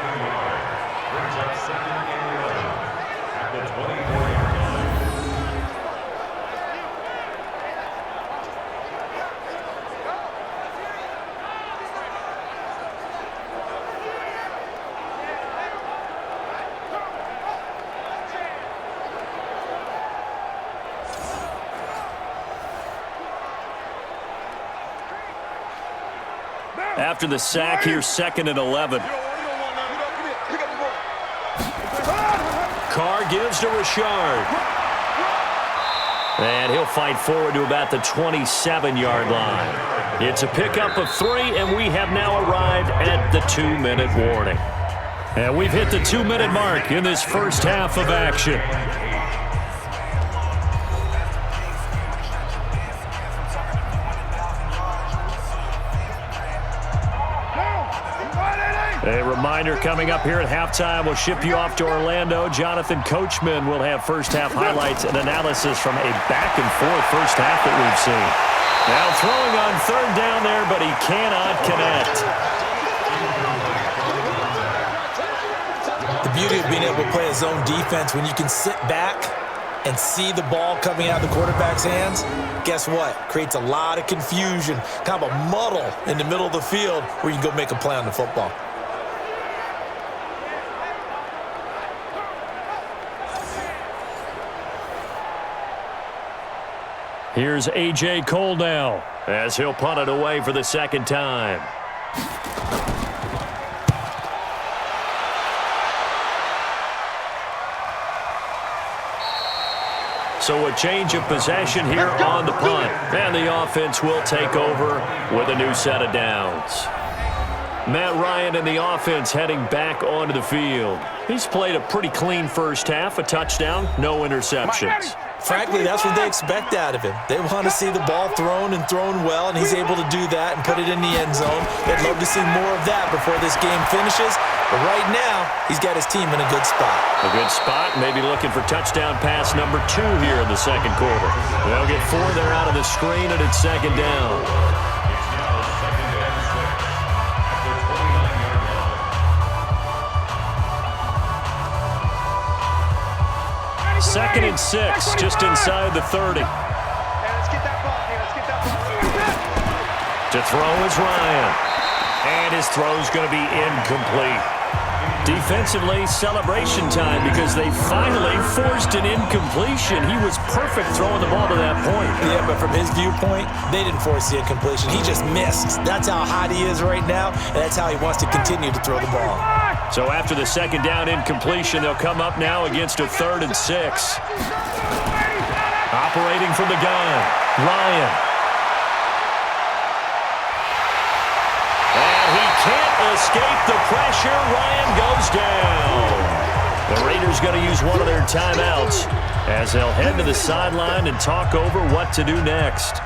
After the sack, here's 2nd and 11. Carr gives to Richard. And he'll fight forward to about the 27-yard line. It's a pickup of 3, and we have now arrived at the 2-minute warning. And we've hit the 2-minute mark in this first half of action. A reminder coming up here at halftime. We'll ship you off to Orlando. Jonathan Coachman will have first-half highlights and analysis from a back-and-forth first half that we've seen. Now throwing on 3rd down there, but he cannot connect. The beauty of being able to play a zone defense when you can sit back and see the ball coming out of the quarterback's hands, guess what? Creates a lot of confusion, kind of a muddle in the middle of the field where you can go make a play on the football. Here's A.J. Cole now as he'll punt it away for the 2nd time. So a change of possession here on the punt. And the offense will take over with a new set of downs. Matt Ryan and the offense heading back onto the field. He's played a pretty clean first half, a touchdown, no interceptions. Frankly, that's what they expect out of him. They want to see the ball thrown and thrown well, and he's able to do that and put it in the end zone. They'd love to see more of that before this game finishes. But right now, he's got his team in a good spot. A good spot, maybe looking for touchdown pass number 2 here in the 2nd quarter. They'll get 4 there out of the screen, and it's 2nd down. It's now 2nd and 6 at the 29-yard 2nd and 6, just inside the 30. Let's get that ball here. Let's get that ball. To throw is Ryan. And his throw's going to be incomplete. Defensively, celebration time because they finally forced an incompletion. He was perfect throwing the ball to that point. Yeah, but from his viewpoint, they didn't force the incompletion. He just missed. That's how hot he is right now, and that's how he wants to continue to throw the ball. So after the 2nd down incompletion, they'll come up now against a 3rd and 6. Operating from the gun, Ryan. And he can't escape the pressure. Ryan goes down. The Raiders going to use one of their timeouts as they'll head to the sideline and talk over what to do next.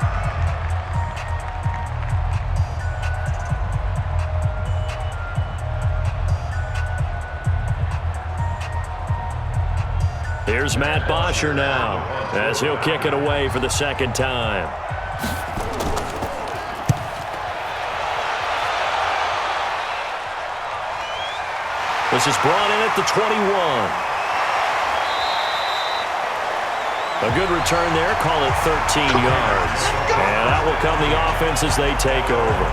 Here's Matt Bosher now as he'll kick it away for the 2nd time. This is brought in at the 21. A good return there. Call it 13 yards. And that will come the offense as they take over.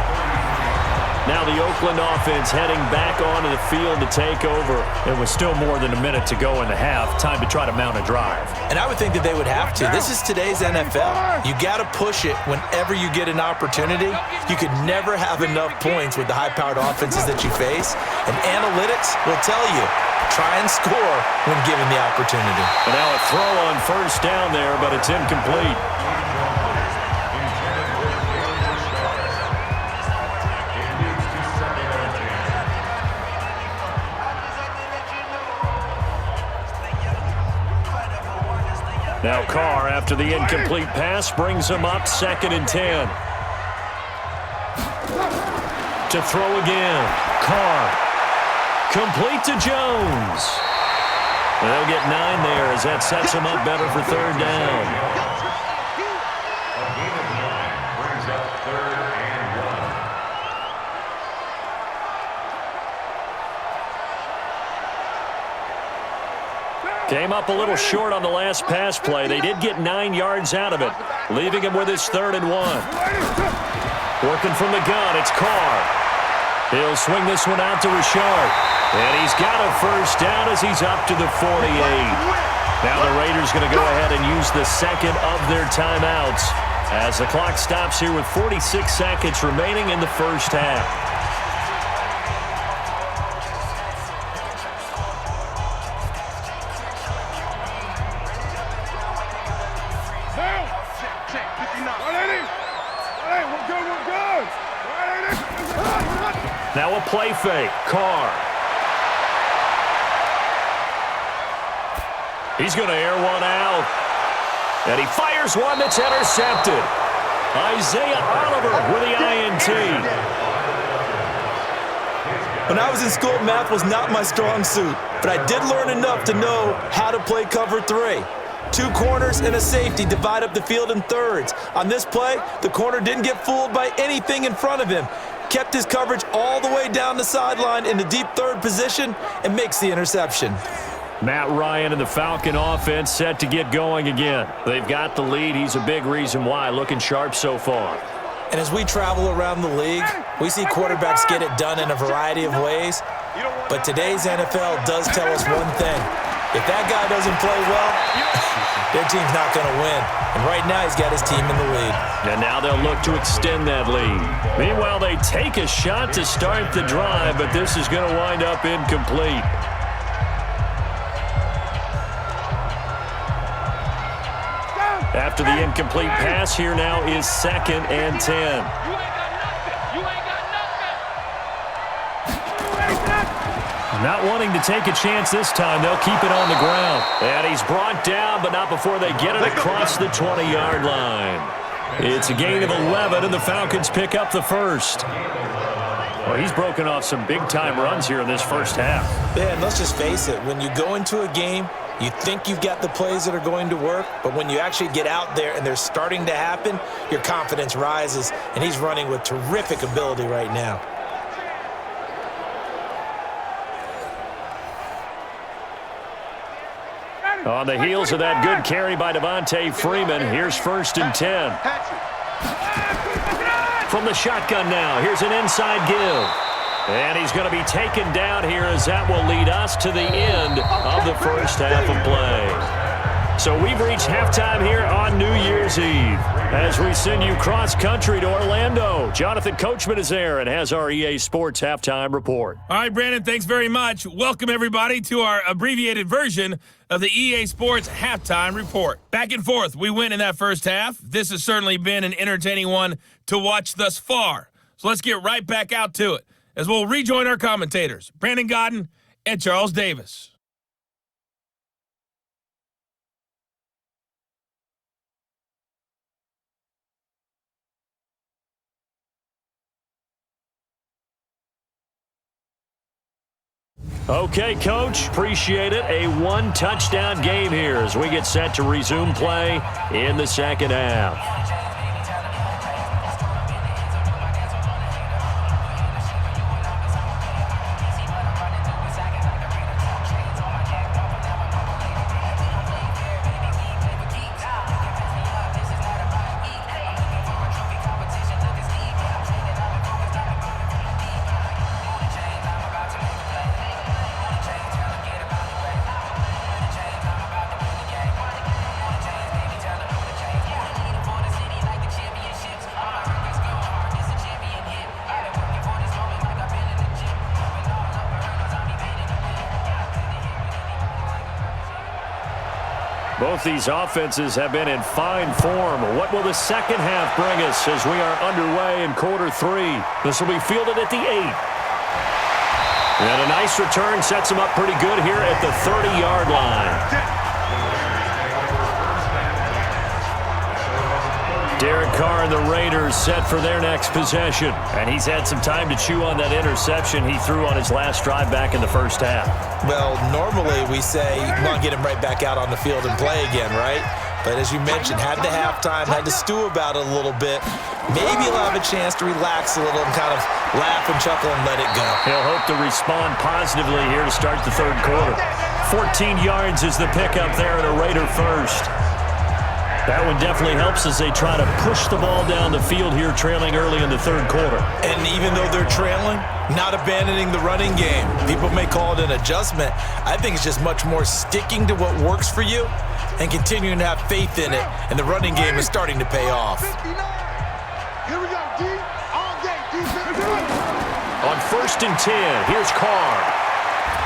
Now the Oakland offense heading back onto the field to take over. It was still more than a minute to go in the half. Time to try to mount a drive. And I would think that they would have to. This is today's NFL. You got to push it whenever you get an opportunity. You could never have enough points with the high-powered offenses that you face. And analytics will tell you, try and score when given the opportunity. And now a throw on 1st down there, but it's incomplete. Now Carr, after the incomplete pass, brings him up 2nd and 10. To throw again. Carr. Complete to Jones. They'll get 9 there as that sets him up better for 3rd down. A gain of 9 brings up 3rd and 1. Came up a little short on the last pass play. They did get 9 yards out of it, leaving him with his 3rd and 1. Working from the gun, it's Carr. He'll swing this one out to Richard. And he's got a 1st down as he's up to the 48. Now the Raiders going to go ahead and use the 2nd of their timeouts as the clock stops here with 46 seconds remaining in the 1st half. Now a play fake. Carr. He's going to air one out. And he fires one that's intercepted. Isaiah Oliver with the INT. When I was in school, math was not my strong suit, but I did learn enough to know how to play cover 3. 2 corners and a safety divide up the field in thirds. On this play, the corner didn't get fooled by anything in front of him. Kept his coverage all the way down the sideline in the deep 3rd position and makes the interception. Matt Ryan and the Falcon offense set to get going again. They've got the lead. He's a big reason why. Looking sharp so far. And as we travel around the league, we see quarterbacks get it done in a variety of ways. But today's NFL does tell us one thing. If that guy doesn't play well, their team's not going to win. And right now, he's got his team in the lead. And now they'll look to extend that lead. Meanwhile, they take a shot to start the drive, but this is going to wind up incomplete. After the incomplete pass, here now is 2nd and 10. Not wanting to take a chance this time, they'll keep it on the ground. And he's brought down, but not before they get it across the 20-yard line. It's a gain of 11, and the Falcons pick up the 1st. Well, he's broken off some big-time runs here in this 1st half. Yeah, and let's just face it. When you go into a game, you think you've got the plays that are going to work, but when you actually get out there and they're starting to happen, your confidence rises, and he's running with terrific ability right now. On the heels of that good carry by Devontae Freeman, here's 1st and 10. From the shotgun now, here's an inside give. And he's going to be taken down here as that will lead us to the end of the first half of play. So we've reached halftime here on New Year's Eve as we send you cross-country to Orlando. Jonathan Coachman is there and has our EA Sports halftime report. All right, Brandon, thanks very much. Welcome, everybody, to our abbreviated version of the EA Sports halftime report. Back and forth, we win in that first half. This has certainly been an entertaining one to watch thus far. So let's get right back out to it as we'll rejoin our commentators, Brandon Godden and Charles Davis. Okay, Coach, appreciate it. A one-touchdown game here as we get set to resume play in the second half. Both these offenses have been in fine form. What will the second half bring us as we are underway in quarter 3? This will be fielded at the 8. And a nice return sets them up pretty good here at the 30-yard line. Derek Carr and the Raiders set for their next possession. And he's had some time to chew on that interception he threw on his last drive back in the first half. Well, normally we say, well, get him right back out on the field and play again, right? But as you mentioned, had the halftime, had to stew about it a little bit. Maybe he'll have a chance to relax a little and kind of laugh and chuckle and let it go. He'll hope to respond positively here to start the third quarter. 14 yards is the pickup there at a Raider first. That one definitely helps as they try to push the ball down the field here, trailing early in the third quarter. And even though they're trailing, not abandoning the running game. People may call it an adjustment. I think it's just much more sticking to what works for you and continuing to have faith in it. And the running game is starting to pay off. Here we go, D. All day, defense. On 1st and 10, here's Carr.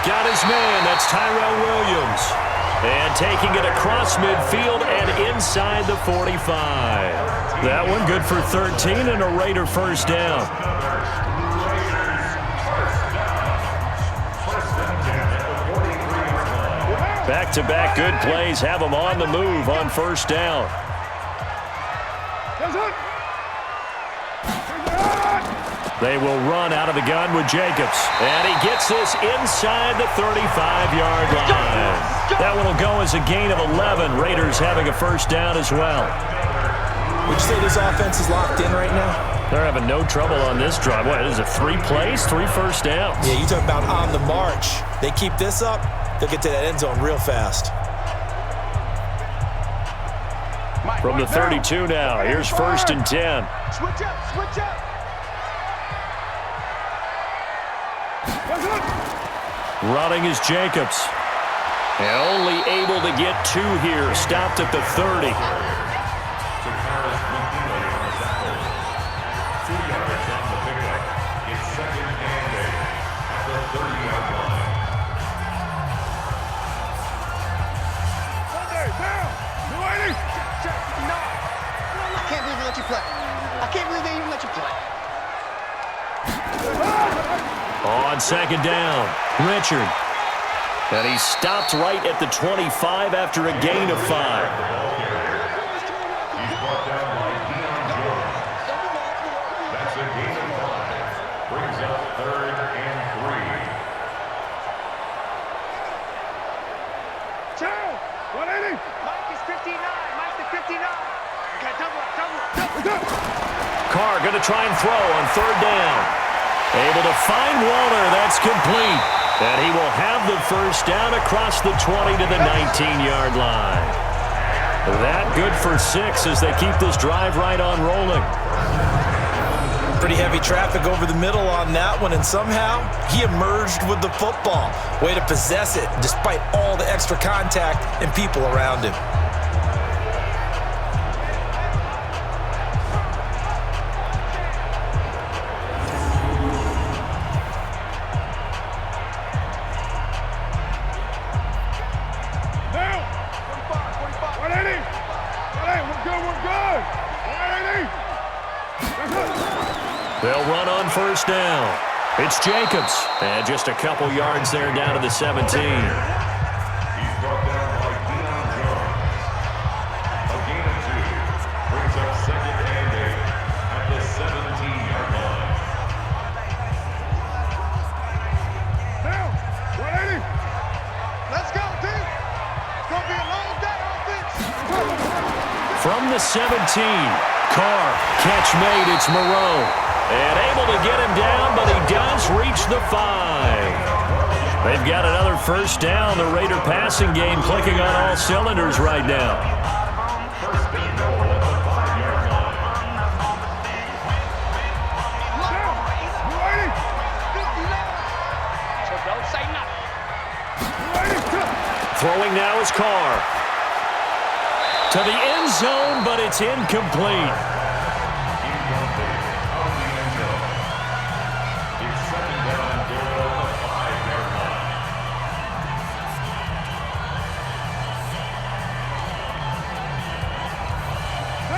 Got his man, that's Tyrell Williams. And taking it across midfield and inside the 45. That one good for 13 and a Raider first down. Back-to-back good plays have them on the move on first down. They will run out of the gun with Jacobs. And he gets this inside the 35-yard line. That one will go as a gain of 11. Raiders having a first down as well. Would you say this offense is locked in right now? They're having no trouble on this drive. What, is it 3 plays, 3 first downs? Yeah, you talk about on the march. They keep this up, they'll get to that end zone real fast. From the 32 now, here's 1st and 10. Switch up, switch up. Running is Jacobs. And only able to get 2 here. Stopped at the 30. I can't believe they let you play. I can't believe they even let you play. On 2nd down, Richard. And he stopped right at the 25 after a gain of 5. Brings up 3rd and 3. 180. Mike is 59. Mike's the 59. Okay, double up. Carr going to try and throw on 3rd down. Able to find Waller. That's complete. And he will have the first down across the 20 to the 19-yard line. That good for 6 as they keep this drive right on rolling. Pretty heavy traffic over the middle on that one, and somehow he emerged with the football. Way to possess it despite all the extra contact and people around him. They'll run on first down. It's Jacobs. And just a couple yards there down to the 17. He's brought down by Deion Jones. A gain of 2. Brings up 2nd and 8 at the 17-yard line. Now, 180. Let's go, team. It's going to be a long day offense. From the 17, Carr, catch made. It's Moreau. And able to get him down, but he does reach the 5. They've got another first down. The Raider passing game clicking on all cylinders right now. First and goal at the 5-yard line. So don't say nothing. Throwing now is Carr. To the end zone, but it's incomplete.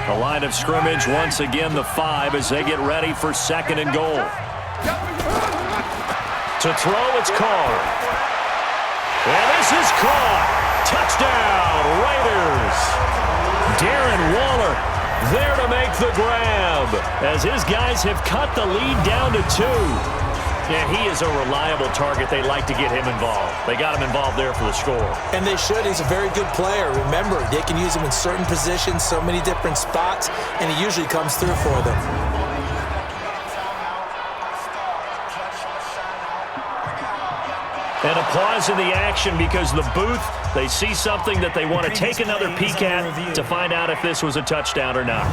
The line of scrimmage, once again, the 5 as they get ready for 2nd and goal. To throw, it's Carr. And this is caught. Touchdown, Raiders. Darren Waller there to make the grab as his guys have cut the lead down to 2. Yeah, he is a reliable target. They like to get him involved. They got him involved there for the score. And they should. He's a very good player. Remember, they can use him in certain positions, so many different spots, and he usually comes through for them. And a pause in the action because the booth, they see something that they want to take another peek at to find out if this was a touchdown or not.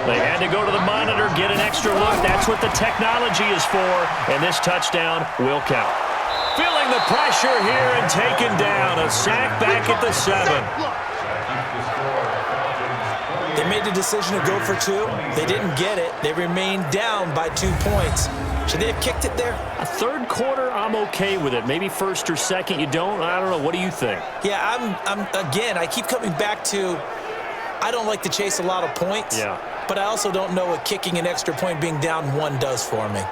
They had to go to the monitor, get an extra look. That's what the technology is for, and this touchdown will count. Feeling the pressure here and taken down. A sack back at the 7. They made the decision to go for 2. They didn't get it. They remained down by 2 points. Should they have kicked it there? A third quarter, I'm okay with it. Maybe first or second, you don't. I don't know. What do you think? Yeah, again, I keep coming back to I don't like to chase a lot of points. Yeah. But I also don't know what kicking an extra point being down 1 does for me.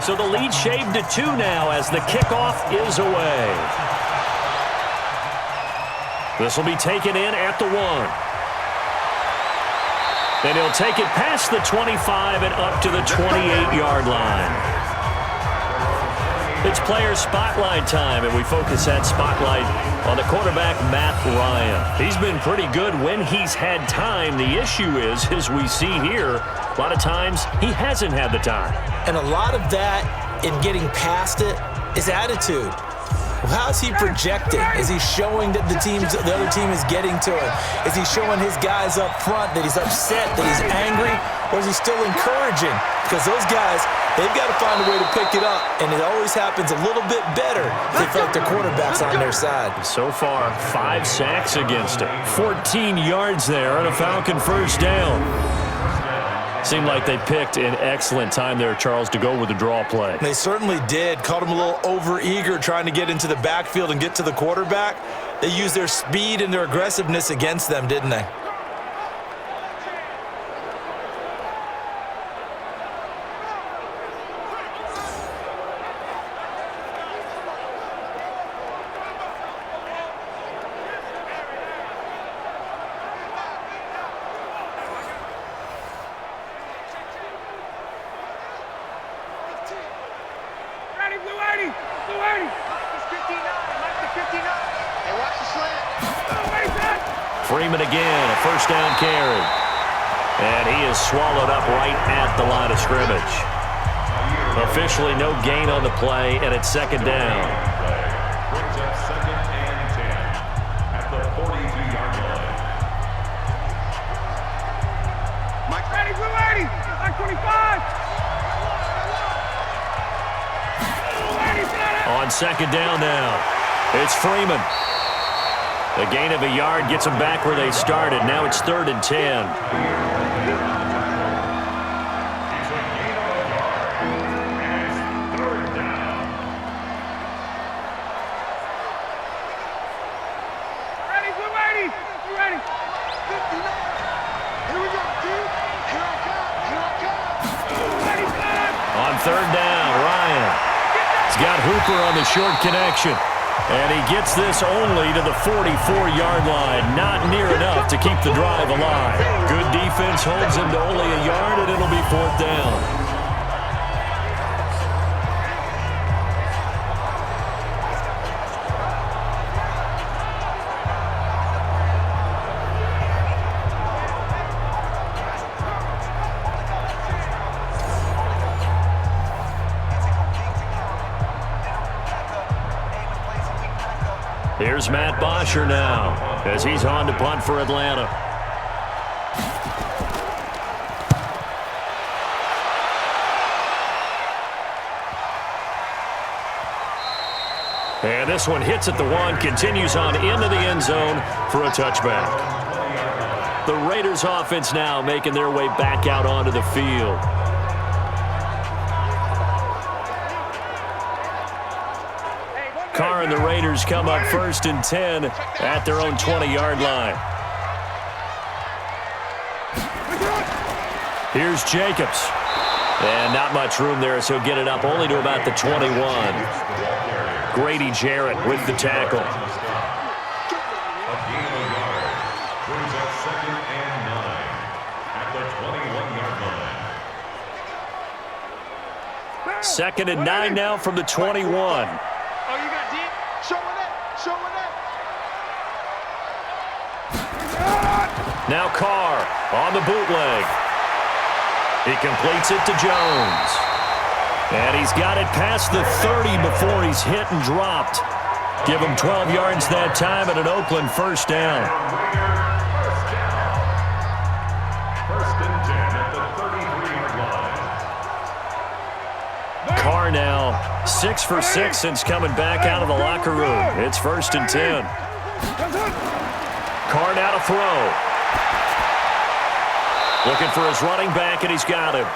So the lead shaved to 2 now as the kickoff is away. This will be taken in at the 1. And he'll take it past the 25 and up to the 28-yard line. It's player spotlight time, and we focus that spotlight on the quarterback, Matt Ryan. He's been pretty good when he's had time. The issue is, as we see here, a lot of times he hasn't had the time. And a lot of that in getting past it is attitude. Well, how's he projecting? Is he showing that the other team is getting to him? Is he showing his guys up front that he's upset, that he's angry, or is he still encouraging? Because those guys, they've got to find a way to pick it up, and it always happens a little bit better if they feel like their quarterback's on their side. So far, 5 sacks against him. 14 yards there and a Falcon first down. Seemed like they picked an excellent time there, Charles, to go with the draw play. They certainly did. Caught him a little over-eager trying to get into the backfield and get to the quarterback. They used their speed and their aggressiveness against them, didn't they? Freeman again, a first down carry. And he is swallowed up right at the line of scrimmage. Officially no gain on the play, and it's second down. Brings up 2nd and 10 at the 42-yard line. Mike ready, blue 80, Mike 25. On second down now, it's Freeman. The gain of a yard gets them back where they started. Now it's 3rd and 10. He's a gain of a yard. And it's 3rd down. Ready, blue 80, you ready? 59. Here we go, dude. Here I come. Ready, son. On 3rd down, Ryan. He's got Hooper on the short connection. And he gets this only to the 44-yard line. Not near enough to keep the drive alive. Good defense holds him to only a yard, and it'll be 4th down. Here's Matt Bosher now as he's on to punt for Atlanta. And this one hits at the 1, continues on into the end zone for a touchback. The Raiders offense now making their way back out onto the field. Carr and the Raiders come up 1st and 10 at their own 20-yard line. Here's Jacobs. And not much room there, so get it up only to about the 21. Grady Jarrett with the tackle. A gain of a yard. Brings up 2nd and 9 at the 21-yard line. 2nd and 9 now from the 21. Oh, you got deep? Showing it. Now Carr on the bootleg. He completes it to Jones. And he's got it past the 30 before he's hit and dropped. Give him 12 yards that time at an Oakland first down. First and 10 at the 33-yard line. Carr now 6 for 6 since coming back out of the locker room. It's 1st and 10. Carr now to throw. Looking for his running back, and he's got him.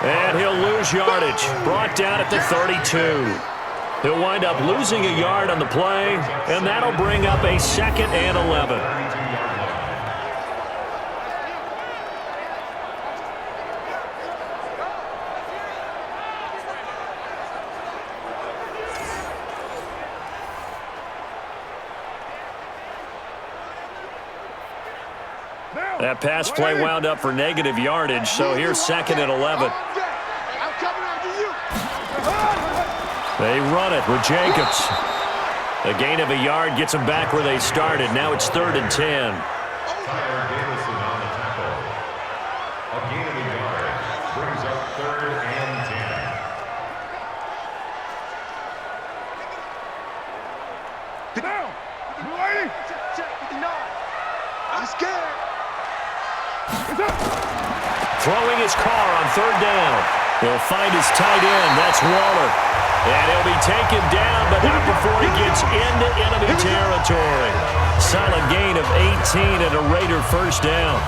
And he'll lose yardage. Brought down at the 32. He'll wind up losing a yard on the play, and that'll bring up a 2nd and 11. That pass play wound up for negative yardage, so here's 2nd and 11. They run it with Jacobs. A gain of a yard gets them back where they started. Now it's 3rd and 10. Tyler Davison on the tackle. A gain of a yard. Brings up 3rd and 10. 180. Check 59. I'm scared. Throwing his car on third down. He'll find his tight end. That's Waller. And he'll be taken down, but not before he gets into enemy territory. Solid gain of 18 and a Raider first down.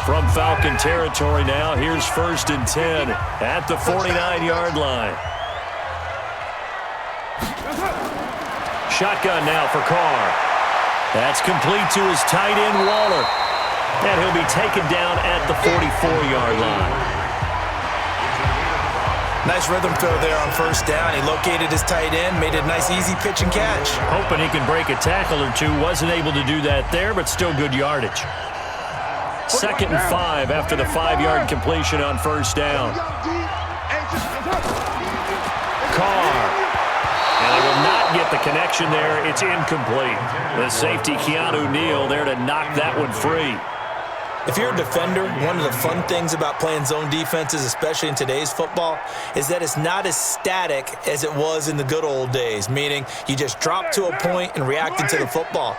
From Falcon territory now, here's 1st and 10 at the 49-yard line. Shotgun now for Carr. That's complete to his tight end, Waller. And he'll be taken down at the 44-yard line. Nice rhythm throw there on first down. He located his tight end, made it a nice, easy pitch and catch. Hoping he can break a tackle or two. Wasn't able to do that there, but still good yardage. 2nd and 5 after the 5-yard completion on first down. Carr. And they will not get the connection there. It's incomplete. The safety, Keanu Neal, there to knock that one free. If you're a defender, one of the fun things about playing zone defenses, especially in today's football, is that it's not as static as it was in the good old days, meaning you just drop to a point and reacted to the football.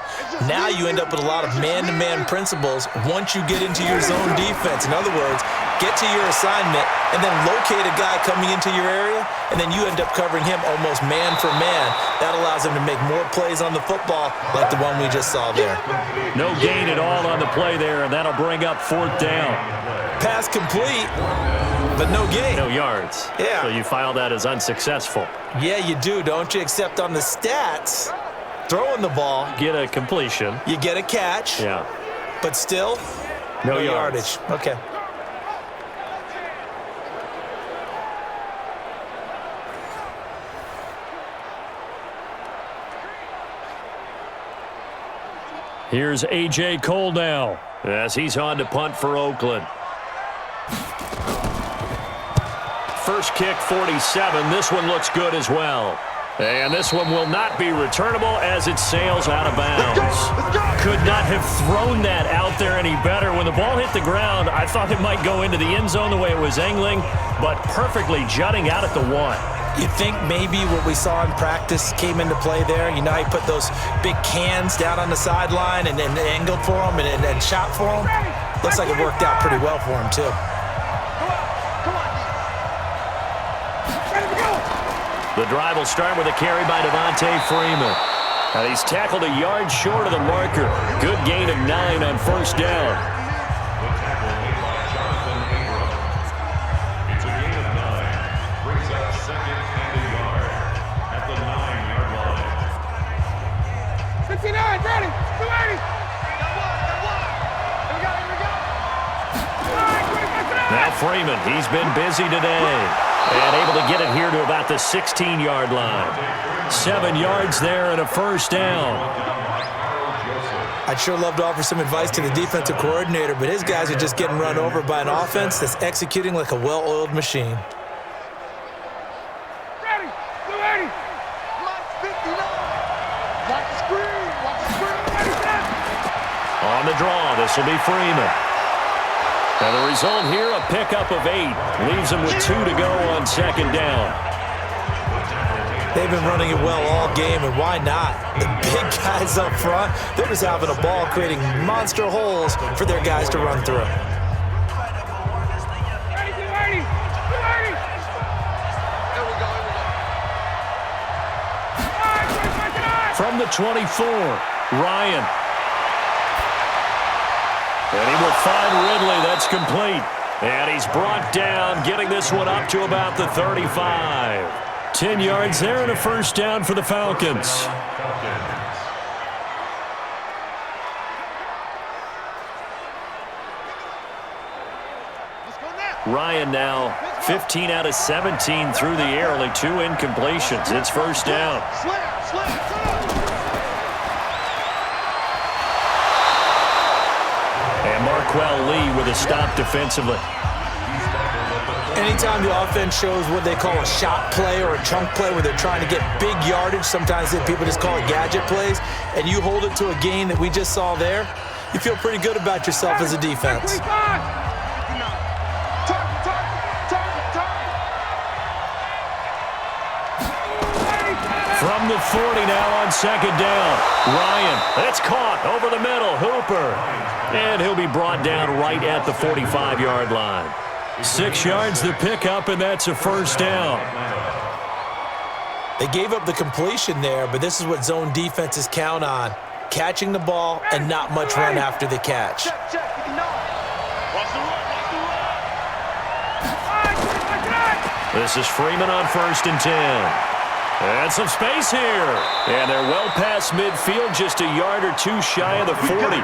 Now you end up with a lot of man-to-man principles once you get into your zone defense. In other words, get to your assignment and then locate a guy coming into your area, and then you end up covering him almost man for man. That allows him to make more plays on the football like the one we just saw there. No gain at all on the play there, and that'll bring up 4th down. Pass complete, but no gain. No yards. Yeah. So you file that as unsuccessful. Yeah, you do, don't you? Except on the stats, throwing the ball, Get a completion. you get a catch, Yeah. but still, No yardage. Okay. Here's A.J. Cole now as he's on to punt for Oakland. First kick, 47. This one looks good as well. And this one will not be returnable as it sails out of bounds. Could not have thrown that out there any better. When the ball hit the ground, I thought it might go into the end zone the way it was angling, but perfectly jutting out at the 1. You think maybe what we saw in practice came into play there? You know how he put those big cans down on the sideline and angled for him and shot for him? Looks like it worked out pretty well for him, too. The drive will start with a carry by Devontae Freeman. He's tackled a yard short of the marker. Good gain of 9 on first down. It's a gain of 9. Brings up 2nd and a yard at the 9-yard line. 59, ready, 280. Now Freeman, he's been busy today. And able to get it here to about the 16-yard line. 7 yards there and a first down. I'd sure love to offer some advice to the defensive coordinator, but his guys are just getting run over by an offense that's executing like a well-oiled machine. Ready, 280. Lock 59. Watch the screen, ready, set. On the draw, this will be Freeman. And the result here, a pickup of 8. Leaves him with 2 to go on second down. They've been running it well all game, and why not? The big guys up front, they're just having a ball, creating monster holes for their guys to run through. Ready, 280. 280. There we go. From the 24, Ryan. And he will find Ridley. That's complete. And he's brought down, getting this one up to about the 35. 10 yards there and a first down for the Falcons. Ryan now 15 out of 17 through the air, only 2 incompletions. It's first down. And Marquell Lee with a stop defensively. Anytime the offense shows what they call a shot play or a chunk play where they're trying to get big yardage, sometimes people just call it gadget plays, and you hold it to a gain that we just saw there, you feel pretty good about yourself as a defense. From the 40 now on second down. Ryan, that's caught over the middle. Hooper. And he'll be brought down right at the 45-yard line. 6 yards the pickup, and that's a first down. They gave up the completion there, but this is what zone defenses count on. Catching the ball and not much run after the catch. This is Freeman on 1st and 10. And some space here. And they're well past midfield, just a yard or two shy of the 40.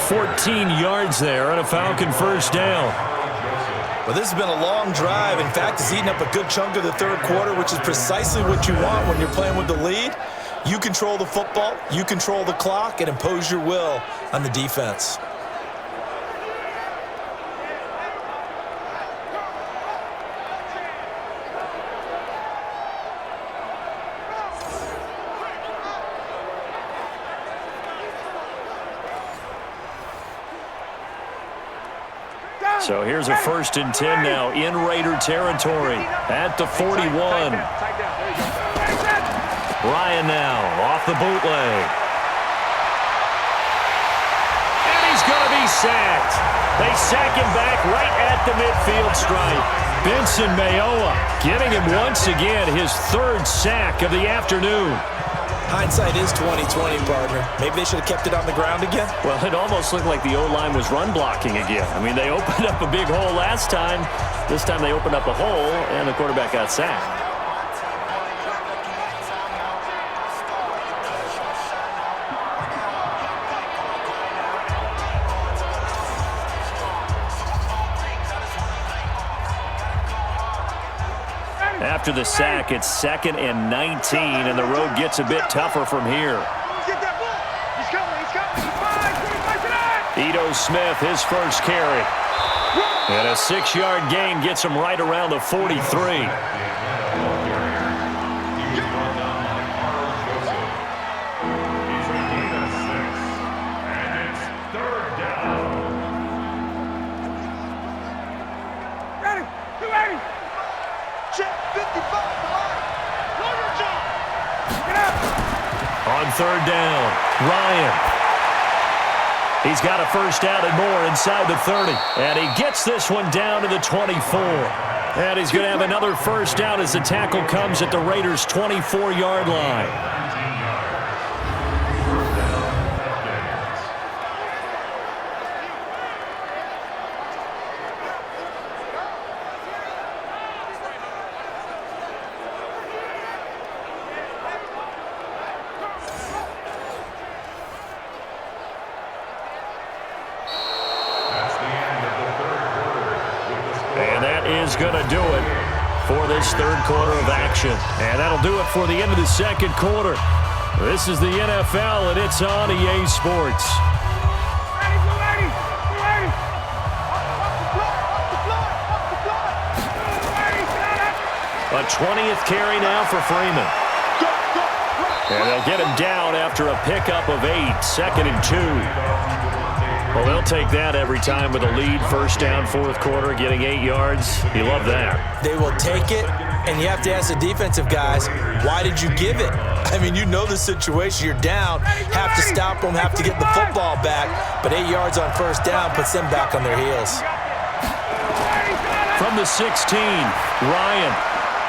14 yards there on a Falcon first down. Well, this has been a long drive. In fact, it's eaten up a good chunk of the third quarter, which is precisely what you want when you're playing with the lead. You control the football, you control the clock, and impose your will on the defense. So here's a 1st and 10 now in Raider territory at the 41. Ryan now off the bootleg. And he's going to be sacked. They sack him back right at the midfield stripe. Benson Mayowa getting him once again his 3rd sack of the afternoon. Hindsight is 20/20, partner. Maybe they should have kept it on the ground again. Well, it almost looked like the O-line was run blocking again. I mean, they opened up a big hole last time. This time they opened up a hole, and the quarterback got sacked. After the sack, it's 2nd and 19, and the road gets a bit tougher from here. Ito Smith, his first carry. And a 6-yard gain gets him right around the 43. On 3rd down, Ryan. He's got a first down and more inside the 30. And he gets this one down to the 24. And he's going to have another first down as the tackle comes at the Raiders' 24-yard line. Going to do it for this 3rd quarter of action. And that'll do it for the end of the 2nd quarter. This is the NFL, and it's on EA Sports. A 20th carry now for Freeman. And they'll get him down after a pickup of 8, 2nd and 2. Well, they'll take that every time with a lead. First down, 4th quarter, getting 8 yards. You love that. They will take it, and you have to ask the defensive guys, why did you give it? I mean, you know the situation. You're down, have to stop them, have to get the football back, but 8 yards on first down puts them back on their heels. From the 16, Ryan.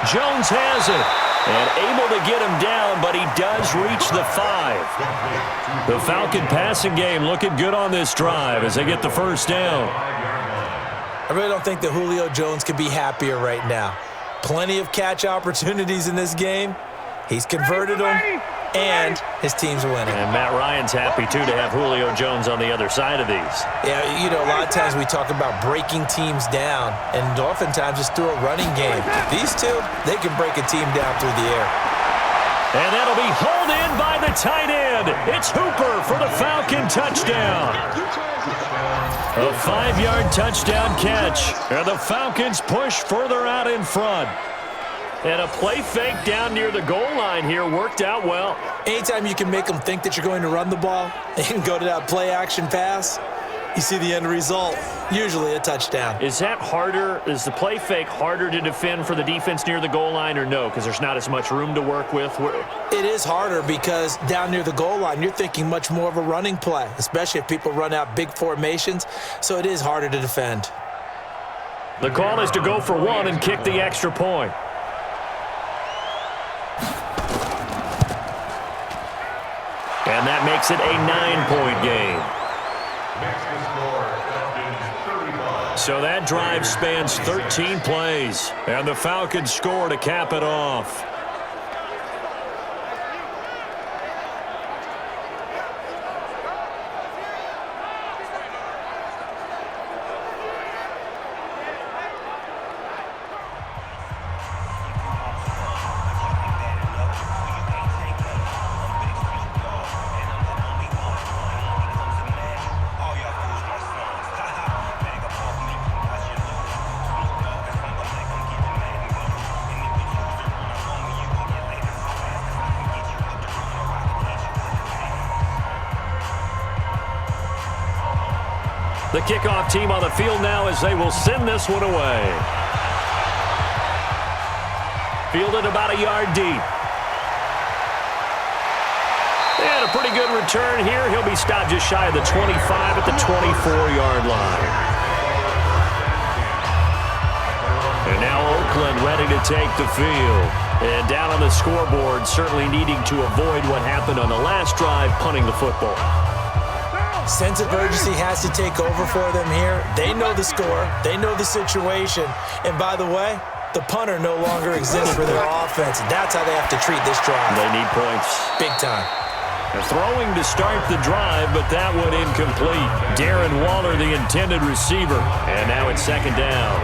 Jones has it. And able to get him down, but he does reach the 5. The Falcon passing game looking good on this drive as they get the first down. I really don't think that Julio Jones could be happier right now. Plenty of catch opportunities in this game. He's converted them, and his team's winning. And Matt Ryan's happy, too, to have Julio Jones on the other side of these. Yeah, you know, a lot of times we talk about breaking teams down, and oftentimes it's through a running game. These two, they can break a team down through the air. And that'll be hauled in by the tight end. It's Hooper for the Falcon touchdown. A 5-yard touchdown catch. And the Falcons push further out in front. And a play fake down near the goal line here worked out well. Anytime you can make them think that you're going to run the ball and go to that play action pass, you see the end result, usually a touchdown. Is that harder? Is the play fake harder to defend for the defense near the goal line or no? Because there's not as much room to work with? It is harder because down near the goal line, you're thinking much more of a running play, especially if people run out big formations. So it is harder to defend. The call is to go for one and kick the extra point. And that makes it a 9-point game. So that drive spans 13 plays, and the Falcons score to cap it off. The kickoff team on the field now as they will send this one away. Fielded about a yard deep. And a pretty good return here. He'll be stopped just shy of the 25 at the 24-yard line. And now Oakland ready to take the field. And down on the scoreboard, certainly needing to avoid what happened on the last drive, punting the football. Sense of urgency has to take over for them here. They know the score. They know the situation. And by the way, the punter no longer exists for their offense. That's how they have to treat this drive. They need points. Big time. They're throwing to start the drive, but that one incomplete. Darren Waller, the intended receiver. And now it's second down.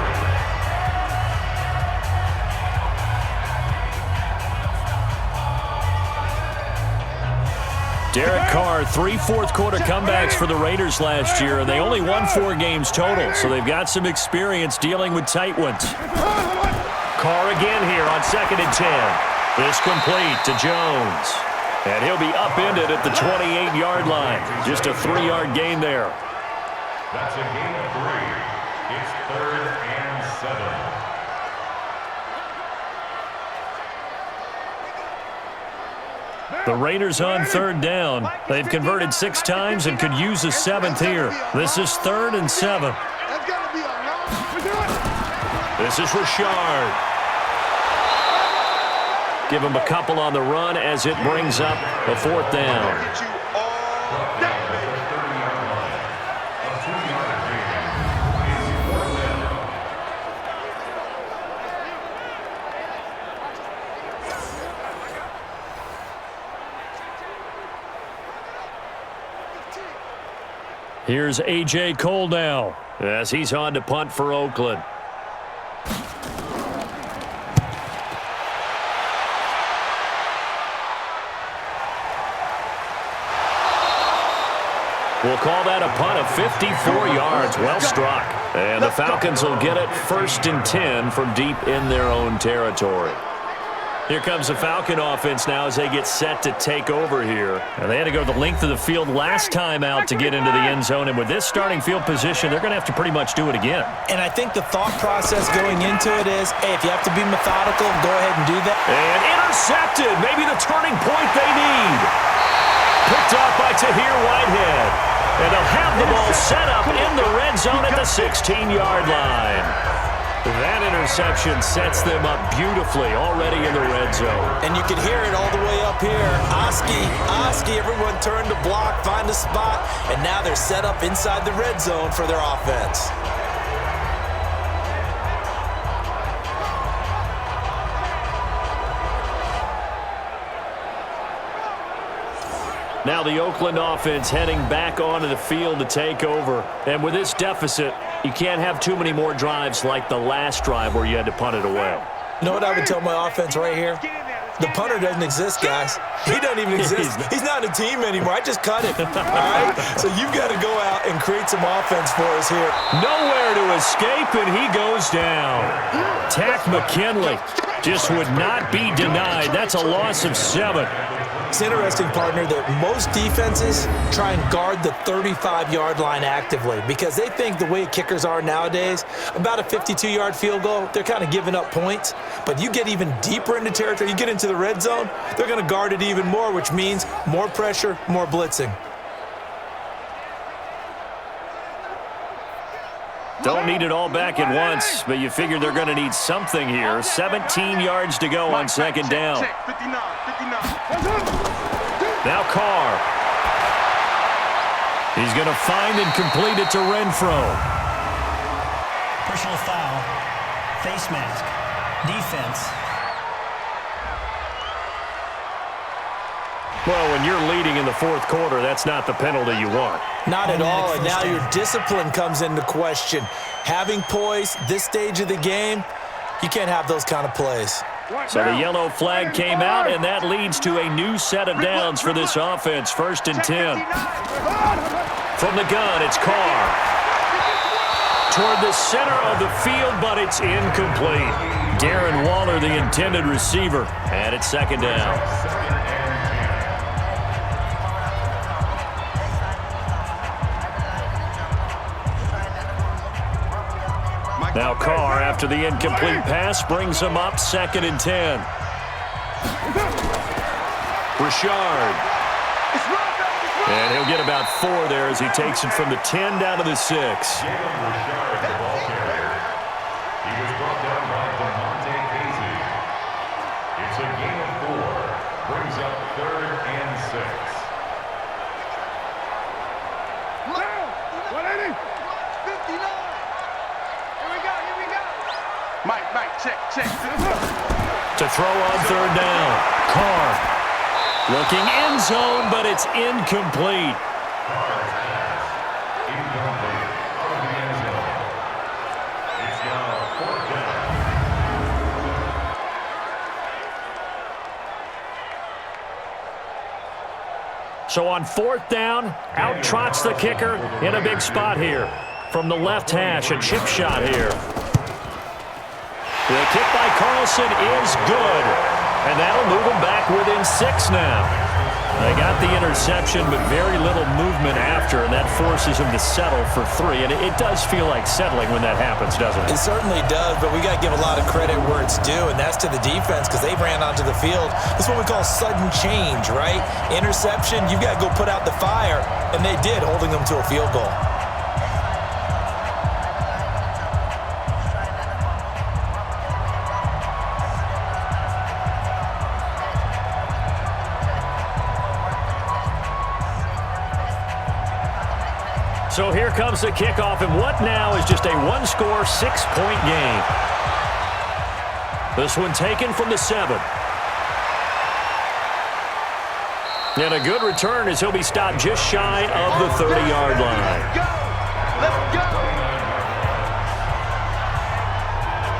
Derek Carr, 3 fourth-quarter comebacks for the Raiders last year, and they only won 4 games total, so they've got some experience dealing with tight ones. Carr again here on 2nd and 10. This complete to Jones. And he'll be upended at the 28-yard line. Just a 3-yard gain there. That's a gain of 3. It's 3rd and 7. The Raiders on 3rd down. They've converted 6 times and could use a 7th here. This is 3rd and 7. This is Richard. Give him a couple on the run as it brings up a 4th down. Here's A.J. Cole now as he's on to punt for Oakland. We'll call that a punt of 54 yards. Well struck. And the Falcons will get it 1st and 10 from deep in their own territory. Here comes the Falcon offense now as they get set to take over here. And they had to go the length of the field last time out to get into the end zone. And with this starting field position, they're going to have to pretty much do it again. And I think the thought process going into it is, hey, if you have to be methodical, go ahead and do that. And intercepted. Maybe the turning point they need. Picked up by Tahir Whitehead. And they'll have the ball set up in the red zone at the 16-yard line. That interception sets them up beautifully already in the red zone. And you can hear it all the way up here. Oski, everyone turned to block, find a spot, and now they're set up inside the red zone for their offense. Now the Oakland offense heading back onto the field to take over. And with this deficit, you can't have too many more drives like the last drive where you had to punt it away. You know what I would tell my offense right here? The punter doesn't exist, guys. He doesn't even exist. He's not a team anymore. I just cut him. All right? So you've got to go out and create some offense for us here. Nowhere to escape, and he goes down. Tack McKinley just would not be denied. That's a loss of 7. It's interesting, partner, that most defenses try and guard the 35-yard line actively because they think the way kickers are nowadays, about a 52-yard field goal, they're kind of giving up points. But you get even deeper into territory, you get into the red zone, they're going to guard it even more, which means more pressure, more blitzing. Don't need it all back at once, but you figure they're going to need something here. 17 yards to go on second down. Now Carr. He's going to find and complete it to Renfro. Personal foul, face mask, defense. Well, when you're leading in the fourth quarter, that's not the penalty you want. Not at all, and now your discipline comes into question. Having poise this stage of the game, you can't have those kind of plays. So the yellow flag came out, and that leads to a new set of downs for this offense. 1st and 10. From the gun, it's Carr. Toward the center of the field, but it's incomplete. Darren Waller, the intended receiver, and it's 2nd down. Now Carr, after the incomplete pass, brings him up 2nd and 10. Richard. And he'll get about 4 there as he takes it from the 10 down to the 6. He was brought down by DeMonte Casey. It's a gain of 4. Brings up 3rd and 6. 180. 59. Here we go. Mike, check. To throw on 3rd down. Carr. Looking end zone, but it's incomplete. So on 4th down, out trots the kicker in a big spot here. From the left hash, a chip shot here. The kick by Carlson is good. And that'll move them back within 6 now. They got the interception, but very little movement after, and that forces them to settle for 3. And it does feel like settling when that happens, doesn't it? It certainly does, but we got to give a lot of credit where it's due, and that's to the defense because they ran onto the field. This is what we call sudden change, right? Interception, you've got to go put out the fire, and they did, holding them to a field goal. So here comes the kickoff, and what now is just a 1-score, 6-point game. This one taken from the 7. And a good return as he'll be stopped just shy of the 30-yard line. Let's go.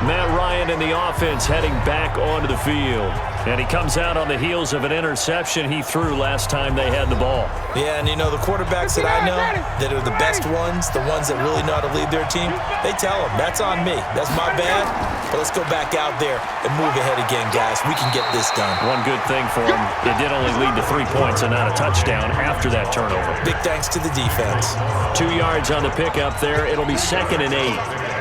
Matt Ryan and the offense heading back onto the field. And he comes out on the heels of an interception he threw last time they had the ball. Yeah, and you know, the quarterbacks that I know that are the best ones, the ones that really know how to lead their team, they tell them, that's on me. That's my bad. But let's go back out there and move ahead again, guys. We can get this done. One good thing for him, it did only lead to 3 points and not a touchdown after that turnover. Big thanks to the defense. 2 yards on the pickup there. It'll be 2nd and 8.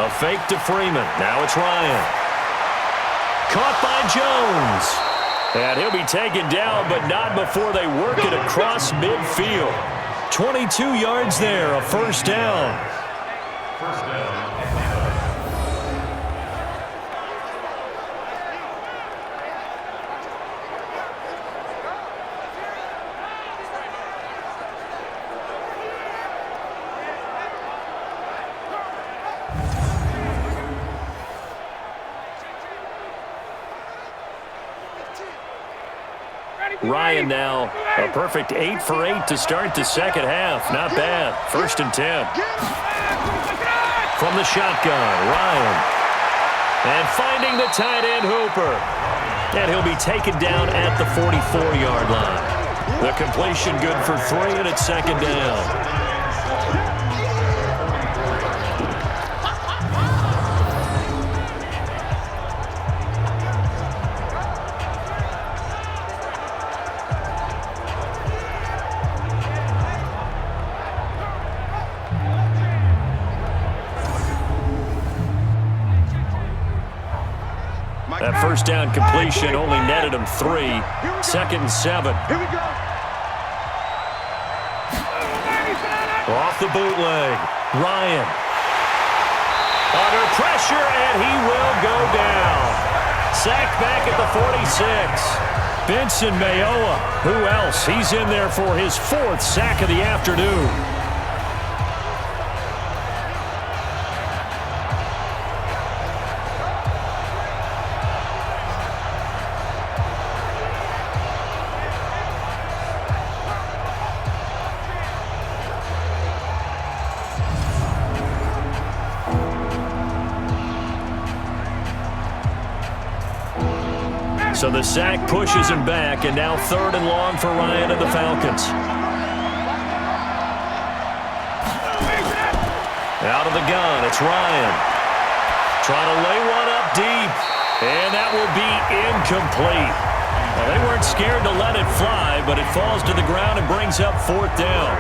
A fake to Freeman. Now it's Ryan. Caught by Jones. And he'll be taken down, but not before they work it across midfield. 22 yards there, a 1st down. First down. Ryan now a perfect 8 for 8 to start the second half. Not bad. 1st and 10. From the shotgun, Ryan. And finding the tight end, Hooper. And he'll be taken down at the 44-yard line. The completion good for 3, and it's 2nd down. That first down completion only netted him 3. 2nd and 7. Here we go. Off the bootleg. Ryan. Under pressure, and he will go down. Sacked back at the 46. Benson Mayowa. Who else? He's in there for his 4th sack of the afternoon. So the sack pushes him back, and now 3rd and long for Ryan and the Falcons. Out of the gun, it's Ryan. Trying to lay one up deep, and that will be incomplete. Well, they weren't scared to let it fly, but it falls to the ground and brings up 4th down.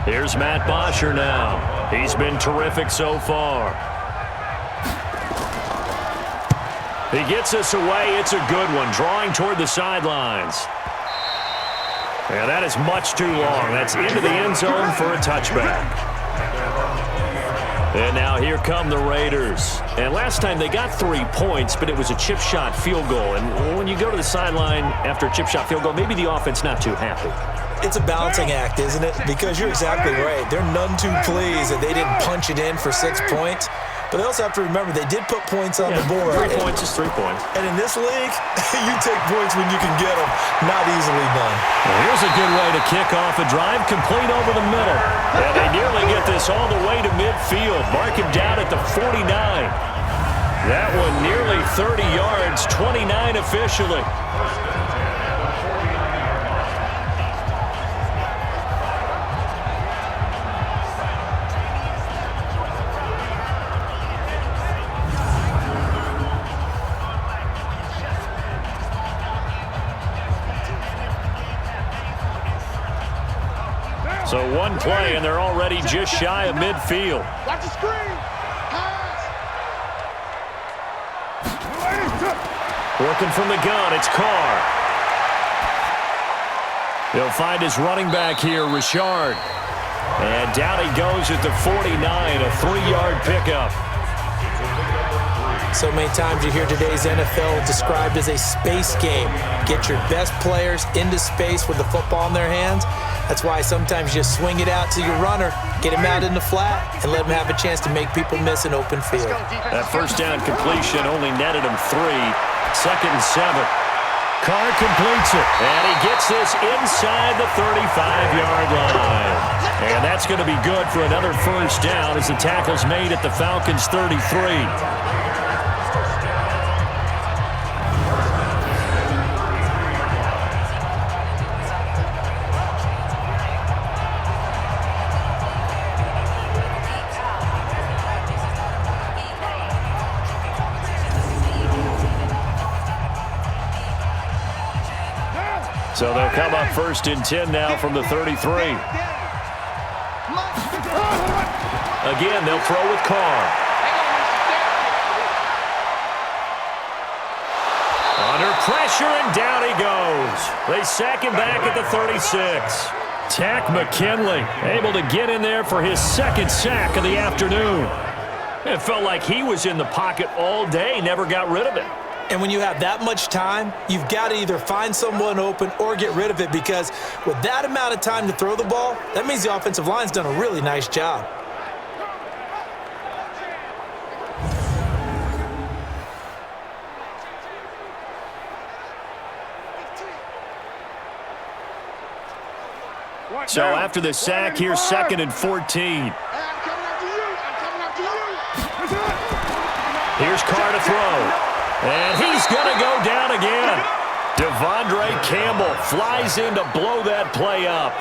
Here's Matt Bosher now. He's been terrific so far. He gets us away. It's a good one. Drawing toward the sidelines. And that is much too long. That's into the end zone for a touchback. And now here come the Raiders. And last time they got 3 points, but it was a chip shot field goal. And when you go to the sideline after a chip shot field goal, maybe the offense not too happy. It's a balancing act, isn't it? Because you're exactly right. They're none too pleased that they didn't punch it in for 6 points. But they also have to remember they did put points on the board. 3 points is 3 points. And in this league, you take points when you can get them. Not easily done. Well, here's a good way to kick off a drive, complete over the middle. And they nearly get this all the way to midfield. Mark him down at the 49. That one nearly 30 yards, 29 officially. So one play, and they're already just shy of midfield. Watch the screen. Working from the gun, it's Carr. He'll find his running back here, Richard. And down he goes at the 49, a 3-yard pickup. So many times you hear today's NFL described as a space game. Get your best players into space with the football in their hands. That's why sometimes you just swing it out to your runner, get him out in the flat, and let him have a chance to make people miss an open field. That first down completion only netted him 3. 2nd and 7. Carr completes it, and he gets this inside the 35-yard line. And that's going to be good for another first down as the tackle's made at the Falcons' 33. So they'll come up 1st and 10 now from the 33. Again, they'll throw with Carr. Under pressure, and down he goes. They sack him back at the 36. Tack McKinley able to get in there for his 2nd sack of the afternoon. It felt like he was in the pocket all day, never got rid of it. And when you have that much time, you've got to either find someone open or get rid of it, because with that amount of time to throw the ball, that means the offensive line's done a really nice job. So after the sack, here's 2nd and 14. Here's Carr to throw. And he's going to go down again. Devondre Campbell flies in to blow that play up.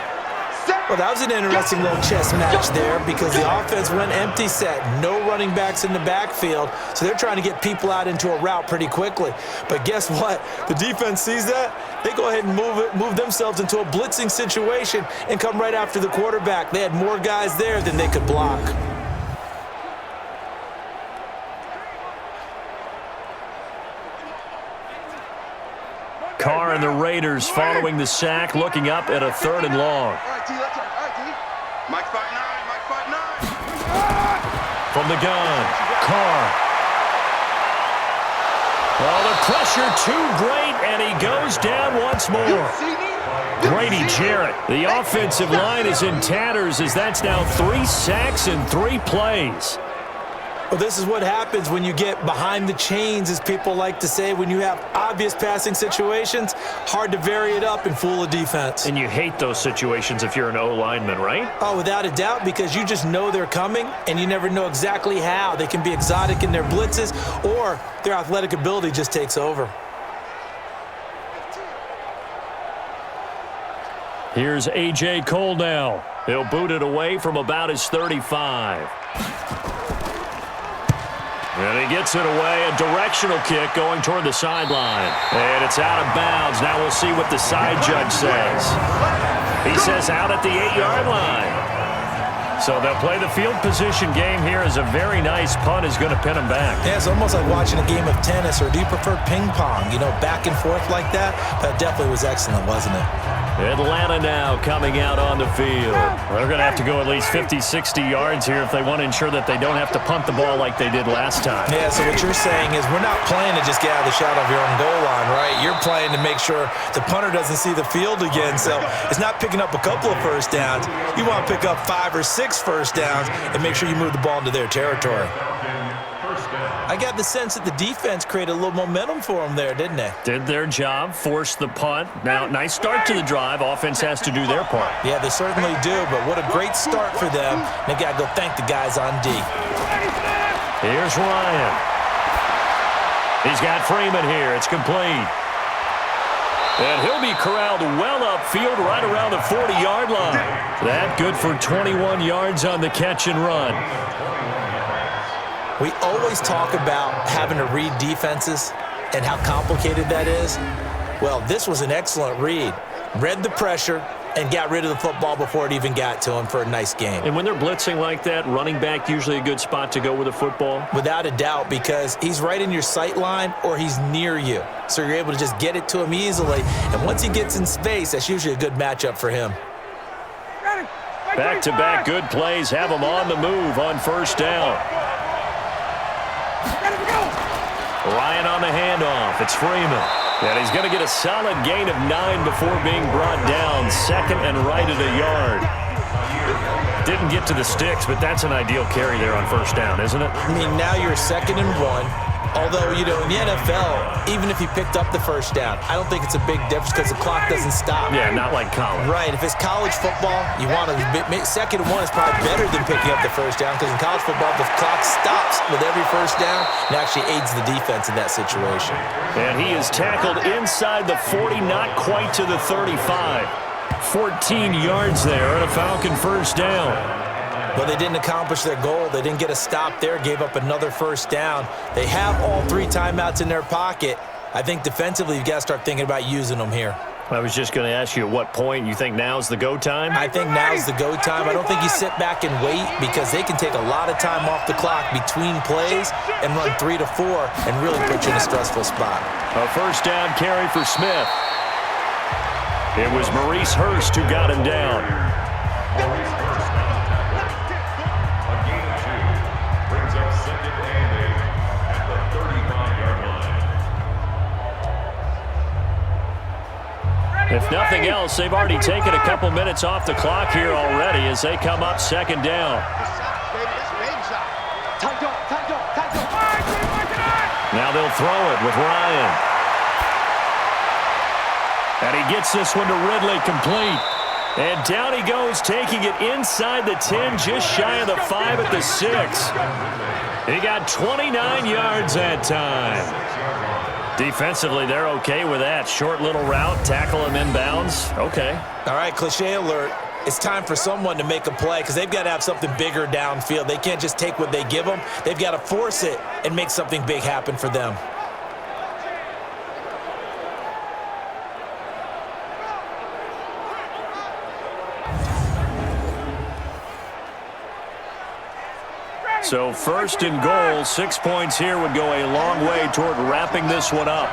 Well, that was an interesting little chess match there, because the offense went empty set. No running backs in the backfield, so they're trying to get people out into a route pretty quickly. But guess what? The defense sees that. They go ahead and move themselves into a blitzing situation and come right after the quarterback. They had more guys there than they could block. Carr and the Raiders following the sack, looking up at a 3rd and long. Mike spot 9, Mike spot 9. From the gun, Carr. Oh, the pressure too great, and he goes down once more. Grady Jarrett. The offensive line is in tatters, as that's now 3 sacks in 3 plays. Well, this is what happens when you get behind the chains, as people like to say. When you have obvious passing situations, hard to vary it up and fool a defense. And you hate those situations if you're an O-lineman, right? Oh, without a doubt, because you just know they're coming, and you never know exactly how. They can be exotic in their blitzes, or their athletic ability just takes over. Here's A.J. Cole now. He'll boot it away from about his 35. And he gets it away, a directional kick going toward the sideline. And it's out of bounds. Now we'll see what the side judge says. He says out at the 8-yard line. So they'll play the field position game here, as a very nice punt is going to pin them back. Yeah, it's almost like watching a game of tennis, or do you prefer ping pong? You know, back and forth like that? That definitely was excellent, wasn't it? Atlanta now coming out on the field. They're going to have to go at least 50, 60 yards here if they want to ensure that they don't have to punt the ball like they did last time. Yeah, so what you're saying is we're not playing to just get out of the shadow of your own goal line, right? You're playing to make sure the punter doesn't see the field again. So it's not picking up a couple of first downs. You want to pick up 5 or 6 first downs and make sure you move the ball into their territory. I got the sense that the defense created a little momentum for them there, didn't they? Did their job, forced the punt. Now, nice start to the drive. Offense has to do their part. Yeah, they certainly do, but what a great start for them. They got to go thank the guys on D. Here's Ryan. He's got Freeman here. It's complete. And he'll be corralled well upfield right around the 40-yard line. That good for 21 yards on the catch and run. We always talk about having to read defenses and how complicated that is. Well, this was an excellent read. Read the pressure and got rid of the football before it even got to him for a nice game. And when they're blitzing like that, running back usually a good spot to go with a football? Without a doubt, because he's right in your sight line or he's near you. So you're able to just get it to him easily. And once he gets in space, that's usually a good matchup for him. Back-to-back good plays have him on the move on first down. Ryan on the handoff. It's Freeman. And he's going to get a solid gain of 9 before being brought down. 2nd and right at a yard. Didn't get to the sticks, but that's an ideal carry there on first down, isn't it? I mean, now you're 2nd and 1. Although, you know, in the NFL, even if he picked up the first down, I don't think it's a big difference because the clock doesn't stop. Yeah, not like college. Right. If it's college football, you want to 2nd and 1 is probably better than picking up the first down, because in college football, the clock stops with every first down and actually aids the defense in that situation. And he is tackled inside the 40, not quite to the 35. 14 yards there and a Falcon first down. But they didn't accomplish their goal. They didn't get a stop there, gave up another first down. They have all 3 timeouts in their pocket. I think defensively, you've got to start thinking about using them here. I was just going to ask you, at what point you think now's the go time? I think now's the go time. I don't think you sit back and wait, because they can take a lot of time off the clock between plays and run 3 to 4 and really put you in a stressful spot. A first down carry for Smith. It was Maurice Hurst who got him down. If nothing else, they've already taken a couple minutes off the clock here already as they come up second down. Now they'll throw it with Ryan. And he gets this one to Ridley complete. And down he goes, taking it inside the 10, just shy of the 5 at the 6. He got 29 yards that time. Defensively, they're okay with that. Short little route, tackle him inbounds. Okay. All right, cliche alert. It's time for someone to make a play because they've got to have something bigger downfield. They can't just take what they give them. They've got to force it and make something big happen for them. So first and goal, 6 points here would go a long way toward wrapping this one up.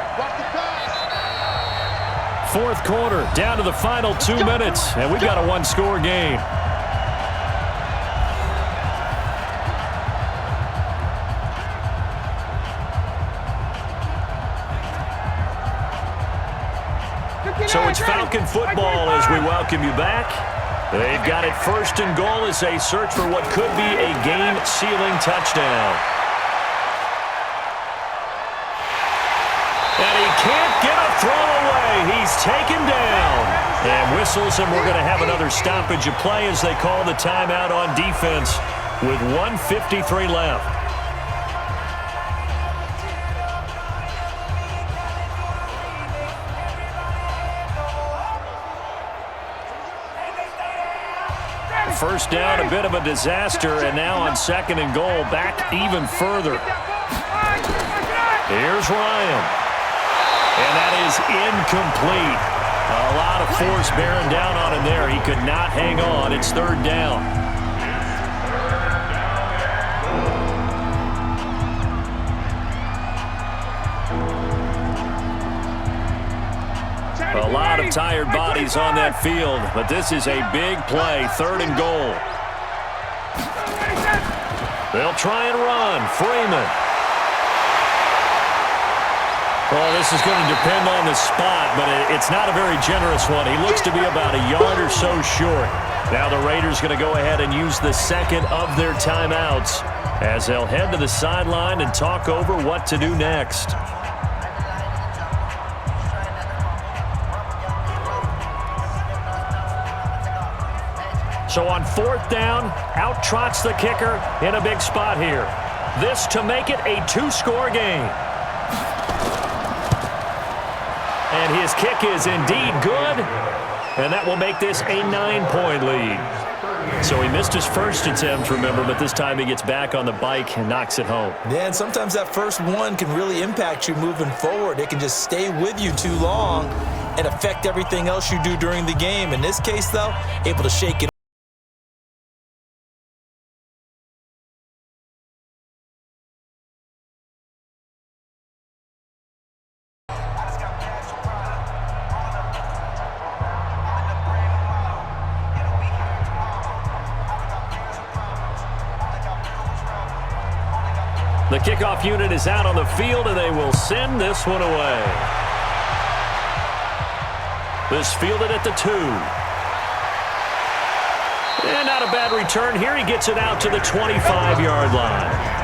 Fourth quarter, down to the final 2 minutes, and we've got a one-score game. So it's Falcon football as we welcome you back. They've got it first and goal as they search for what could be a game-sealing touchdown. And he can't get a throw away. He's taken down. And whistles, and we're going to have another stoppage of play as they call the timeout on defense with 1:53 left. First down, a bit of a disaster, and now on second and goal, back even further. Here's Ryan. And that is incomplete. A lot of force bearing down on him there. He could not hang on. It's third down. A lot of tired bodies on that field, but this is a big play, third and goal. They'll try and run. Freeman. Well, this is going to depend on the spot, but it's not a very generous one. He looks to be about a yard or so short. Now the Raiders going to go ahead and use the second of their timeouts as they'll head to the sideline and talk over what to do next. So on fourth down, out trots the kicker in a big spot here. This to make it a two-score game. And his kick is indeed good, and that will make this a 9-point lead. So he missed his first attempt, remember, but this time he gets back on the bike and knocks it home. Yeah, and sometimes that first one can really impact you moving forward. It can just stay with you too long and affect everything else you do during the game. In this case, though, able to shake it. The kickoff unit is out on the field, and they will send this one away. This fielded at the 2. And not a bad return here. He gets it out to the 25-yard line.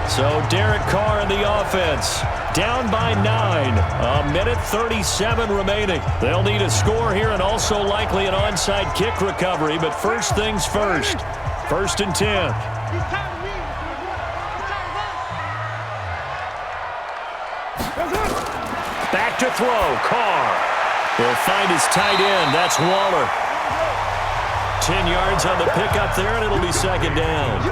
So Derek Carr in the offense. Down by 9. A minute 37 remaining. They'll need a score here and also likely an onside kick recovery. But first things first. First and 10. Back to throw. Carr will find his tight end. That's Waller. 10 yards on the pickup there, and it'll be second down.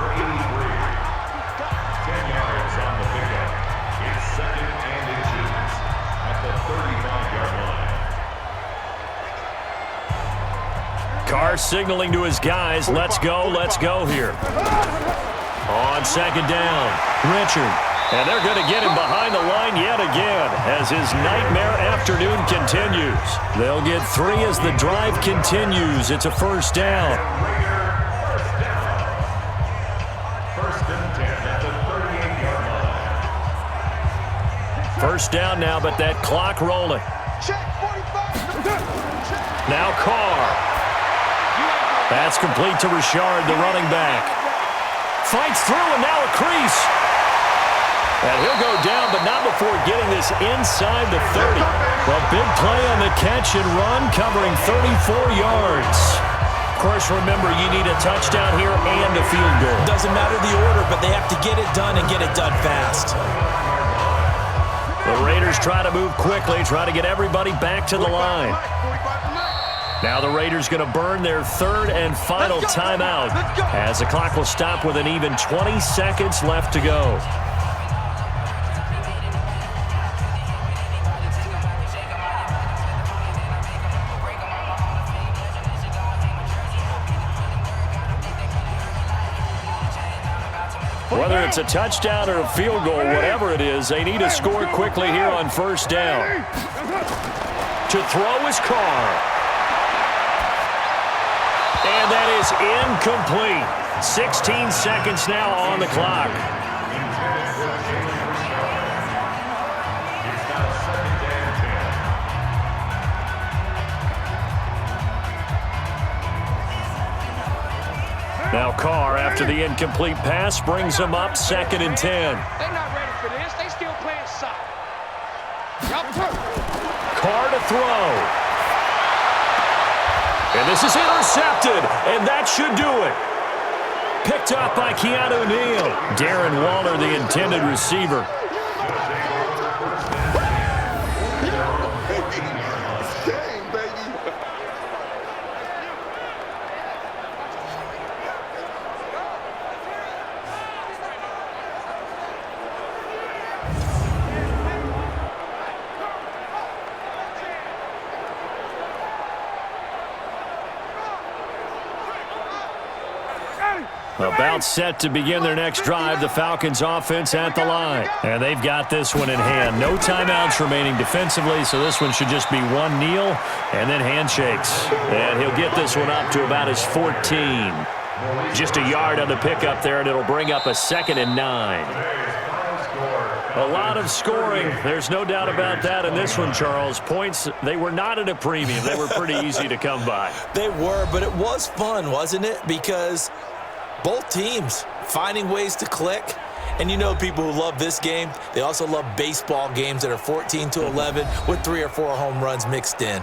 Carr signaling to his guys, let's go here. On second down, Richard. And they're going to get him behind the line yet again as his nightmare afternoon continues. They'll get 3 as the drive continues. It's a first down. First and 10 at the 38-yard line. First down now, but that clock rolling. Check 45. Now Carr. That's complete to Richard, the running back. Fights through, and now a crease. And he'll go down, but not before getting this inside the 30. Well, big play on the catch and run, covering 34 yards. Of course, remember, you need a touchdown here and a field goal. Doesn't matter the order, but they have to get it done and get it done fast. The Raiders try to move quickly, try to get everybody back to the line. Now the Raiders going to burn their third and final timeout as the clock will stop with an even 20 seconds left to go. Whether it's a touchdown or a field goal, whatever it is, they need to score quickly here on first down. To throw is Carr. And that is incomplete. 16 seconds now on the clock. Now Carr, after the incomplete pass, brings him up 2nd and 10. They're not ready for this. They still playing soft. Carr to throw. And this is intercepted, and that should do it. Picked up by Keanu Neal. Darren Waller, the intended receiver. Game, baby. About set to begin their next drive, the Falcons offense at the line. And they've got this one in hand. No timeouts remaining defensively, so this one should just be one kneel and then handshakes. And he'll get this one up to about his 14. Just a yard on the pickup there, and it'll bring up a 2nd and 9. A lot of scoring. There's no doubt about that in this one, Charles. Points, they were not at a premium. They were pretty easy to come by. They were, but it was fun, wasn't it? Because both teams finding ways to click. And you know people who love this game, they also love baseball games that are 14-11 with 3 or 4 home runs mixed in.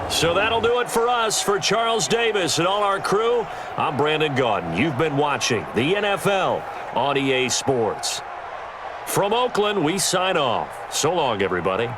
So that'll do it for us. For Charles Davis and all our crew, I'm Brandon Gaudin. You've been watching the NFL on EA Sports. From Oakland, we sign off. So long, everybody.